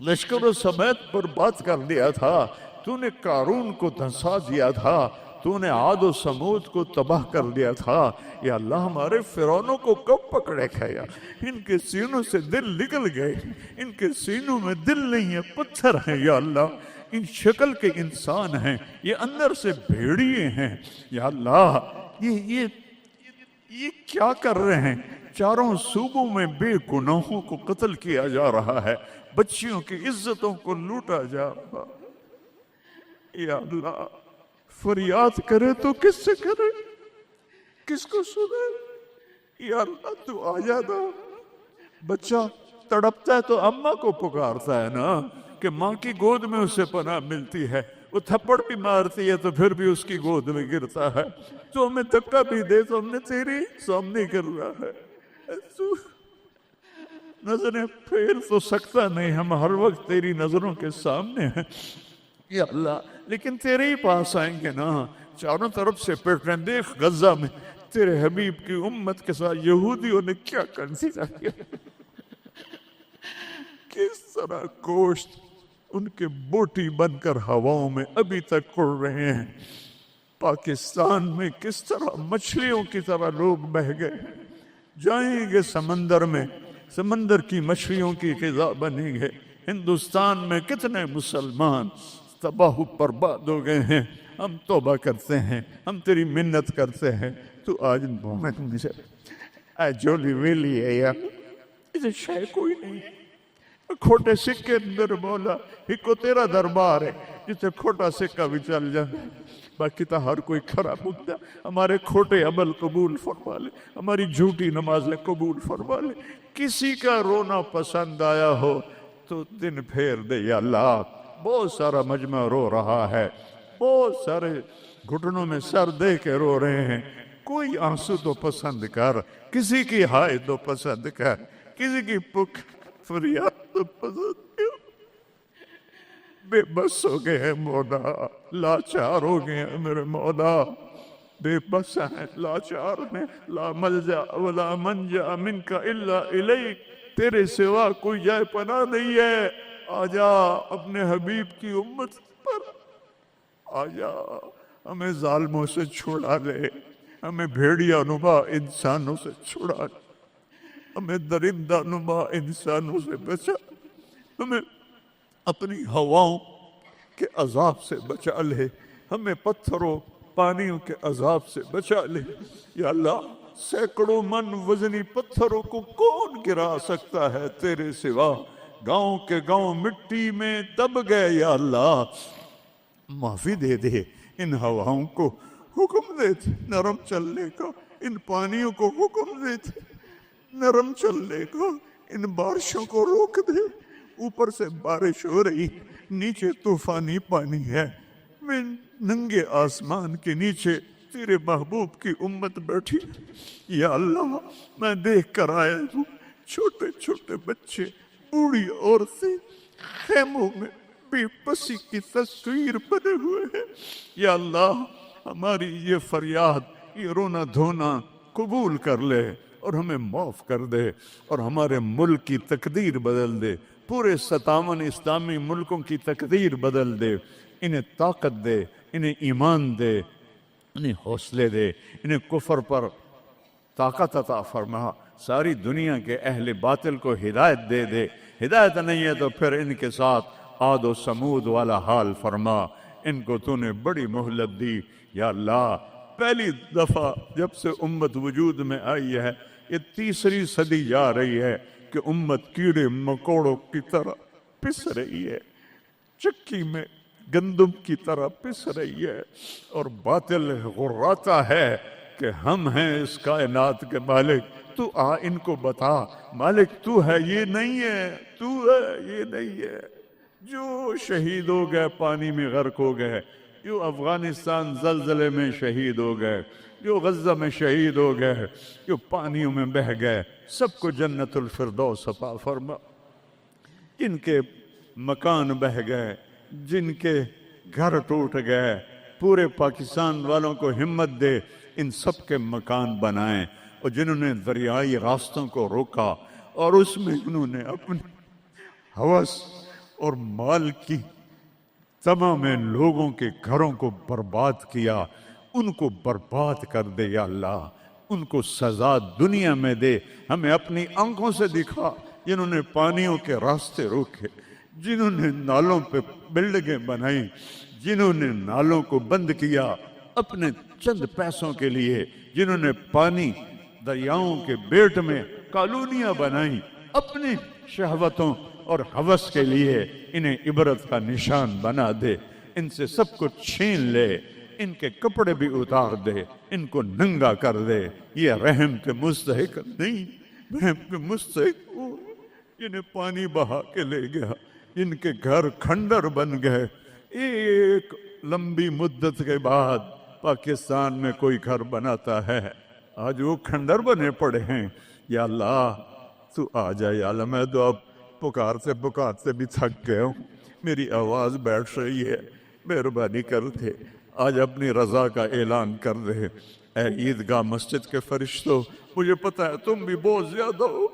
لشکر سمیت برباد کر دیا تھا، تو نے قارون کو دھنسا دیا تھا، تو نے عاد و سمود کو تباہ کر دیا تھا۔ یا اللہ ہمارے فرعونوں کو کب پکڑے کھایا؟ ان کے سینوں سے دل نکل گئے، ان کے سینوں میں دل نہیں ہے، پتھر ہیں۔ یا اللہ ان شکل کے انسان ہیں، یہ اندر سے بھیڑیے ہیں۔ یا اللہ یہ کیا کر رہے ہیں؟ چاروں صوبوں میں بے گناہوں کو قتل کیا جا رہا ہے، بچیوں کی عزتوں کو لوٹا جا رہا۔ یا اللہ فریاد کرے تو کس سے کرے، کس کو سنے؟ یا اللہ تو آ جانا۔ بچہ تڑپتا ہے تو اماں کو پکارتا ہے نا، کہ ماں کی گود میں اسے پناہ ملتی ہے۔ وہ تھپڑ بھی مارتی ہے تو پھر بھی اس کی گود میں گرتا ہے۔ تو ہمیں دھکا بھی دے تو ہم نے تیری سامنے کر رہا ہے۔ نظریں پھیر تو سکتا نہیں، ہم ہر وقت تیری نظروں کے سامنے ہیں یا اللہ، لیکن تیرے ہی پاس آئیں گے نا۔ چاروں طرف سے پٹ رہے ہیں، دیکھ غزہ میں تیرے حبیب کی امت کے ساتھ یہودیوں نے کیا کنسیڈر کیا، کس طرح گوشت ان کے بوٹی بن کر ہواؤں میں ابھی تک اڑ رہے ہیں۔ پاکستان میں کس طرح مچھلیوں کی طرح لوگ بہ گئے، جائیں گے سمندر میں، سمندر کی مچھلیوں کی غذا بنیں گے۔ ہندوستان میں کتنے مسلمان تباہ و برباد ہو گئے ہیں۔ ہم توبہ کرتے ہیں، ہم تیری منت کرتے ہیں، تو آج مومن سے اے جولی ویلی ہے یا اسے شے کوئی نہیں، کھوٹے سکے اندر مولا ایک کو تیرا دربار ہے جسے کھوٹا سکہ بھی چل جائے، باقی تو ہر کوئی کھڑا مدعا۔ ہمارے کھوٹے عمل قبول فرما لے، ہماری جھوٹی نمازیں قبول فرما لے۔ کسی کا رونا پسند آیا ہو تو دن پھیر دے یا اللہ۔ بہت سارا مجمع رو رہا ہے، بہت سارے گھٹنوں میں سر دے کے رو رہے ہیں، کوئی آنسو تو پسند کر، کسی کی ہائے تو پسند کر، کسی کی پک فریاد تو پسند کر۔ بے بس ہو گئے ہیں مولا، لاچار ہو گئے ہیں میرے مولا، بے بس ہیں، لاچار ہیں، لا ملجا ولا منجا منک الا الیک، تیرے سوا کوئی جائے پناہ نہیں ہے۔ آجا اپنے حبیب کی امت پر آجا، ہمیں ظالموں سے چھڑا لے، ہمیں بھیڑیا نما انسانوں سے چھڑا لے، ہمیں درندہ نما انسانوں سے بچا، ہمیں اپنی ہواؤں کے عذاب سے بچا لے، ہمیں پتھروں پانیوں کے عذاب سے بچا لے یا اللہ۔ سینکڑوں من وزنی پتھروں کو کون گرا سکتا ہے تیرے سوا؟ گاؤں کے گاؤں مٹی میں دب گئے یا اللہ، معافی دے دے۔ ان ہواؤں کو حکم دے دے نرم چلنے کا، ان پانیوں کو حکم دے دے نرم چلنے کا، ان بارشوں کو روک دے۔ اوپر سے بارش ہو رہی، نیچے طوفانی پانی ہے، میں ننگے آسمان کے نیچے تیرے محبوب کی امت بیٹھی یا اللہ، میں دیکھ کر آیا ہوں چھوٹے چھوٹے بچے، بوڑھی عورتیں خیموں میں بے بسی کی تصویر بنے ہوئے ہیں یا اللہ۔ ہماری یہ فریاد، یہ رونا دھونا قبول کر لے اور ہمیں معاف کر دے، اور ہمارے ملک کی تقدیر بدل دے، پورے 57 اسلامی ملکوں کی تقدیر بدل دے۔ انہیں طاقت دے، انہیں ایمان دے، انہیں حوصلے دے، انہیں کفر پر طاقت عطا فرما۔ ساری دنیا کے اہل باطل کو ہدایت دے دے، ہدایت نہیں ہے تو پھر ان کے ساتھ عاد و سمود والا حال فرما۔ ان کو تو نے بڑی مہلت دی یا اللہ۔ پہلی دفعہ جب سے امت وجود میں آئی ہے، یہ 3ری صدی جا رہی ہے کہ امت کیڑے مکوڑوں کی طرح پس رہی ہے، چکی میں گندم کی طرح پس رہی ہے، اور باطل غراتا ہے کہ ہم ہیں اس کائنات کے مالک۔ تو آ ان کو بتا مالک تو ہے، یہ نہیں ہے، تو ہے، یہ نہیں ہے۔ جو شہید ہو گئے پانی میں غرق ہو گئے، جو افغانستان زلزلے میں شہید ہو گئے، جو غزہ میں شہید ہو گئے، جو پانیوں میں بہہ گئے، سب کو جنت الفردوس عطا فرما۔ جن کے مکان بہہ گئے، جن کے گھر ٹوٹ گئے، پورے پاکستان والوں کو ہمت دے ان سب کے مکان بنائیں۔ اور جنہوں نے دریائی راستوں کو روکا اور اس میں انہوں نے اپنی ہوس اور مال کی تمام لوگوں کے گھروں کو برباد کیا، ان کو برباد کر دے یا اللہ، ان کو سزا دنیا میں دے، ہمیں اپنی آنکھوں سے دکھا۔ جنہوں نے پانیوں کے راستے روکے، جنہوں نے نالوں پہ بلڈنگیں بنائی، جنہوں نے نالوں کو بند کیا اپنے چند پیسوں کے لیے، جنہوں نے پانی دریاؤں کے بیٹ میں کالونیاں بنائیں اپنی شہوتوں اور ہوس کے لیے، انہیں عبرت کا نشان بنا دے۔ ان سے سب کچھ چھین لے، ان کے کپڑے بھی اتار دے، ان کو ننگا کر دے۔ یہ رحم کے مستحق نہیں، رحم کے مستحق وہ جنہیں پانی بہا کے لے گیا، جن کے گھر کھنڈر بن گئے۔ ایک لمبی مدت کے بعد پاکستان میں کوئی گھر بناتا ہے، آج وہ کھنڈر بنے پڑے ہیں۔ یا اللہ تو آ جا یا اللہ، میں تو اب پکارتے پکارتے بھی تھک گیا ہوں، میری آواز بیٹھ رہی ہے، مہربانی کرتے آج اپنی رضا کا اعلان کر رہے۔ اے عیدگاہ مسجد کے فرشتوں، مجھے پتا ہے تم بھی بہت زیادہ ہو،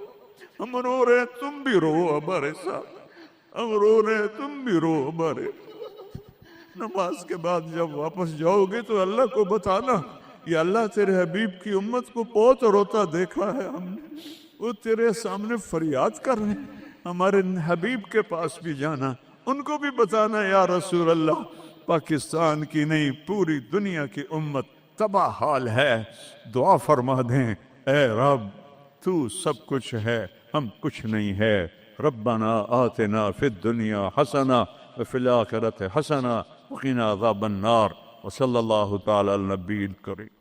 ہم رو رہے ہیں، تم بھی رو ہمارے ساتھ، ہم رو رہے ہیں، تم بھی رو ہمارے۔ نماز کے بعد جب واپس جاؤ گے تو اللہ کو بتانا، یا اللہ تیرے حبیب کی امت کو بہت روتا دیکھا ہے ہم نے، وہ تیرے سامنے فریاد کر رہے ہیں، ہمارے حبیب کے پاس بھی جانا، ان کو بھی بتانا یا رسول اللہ پاکستان کی نہیں پوری دنیا کی امت تباہ حال ہے، دعا فرما دیں اے رب تو سب کچھ ہے، ہم کچھ نہیں ہے۔ ربنا آتنا فی الدنیا حسنہ وفی الآخرۃ حسنہ وقنا عذاب النار، وصلی اللہ تعالی علی النبی الکریم۔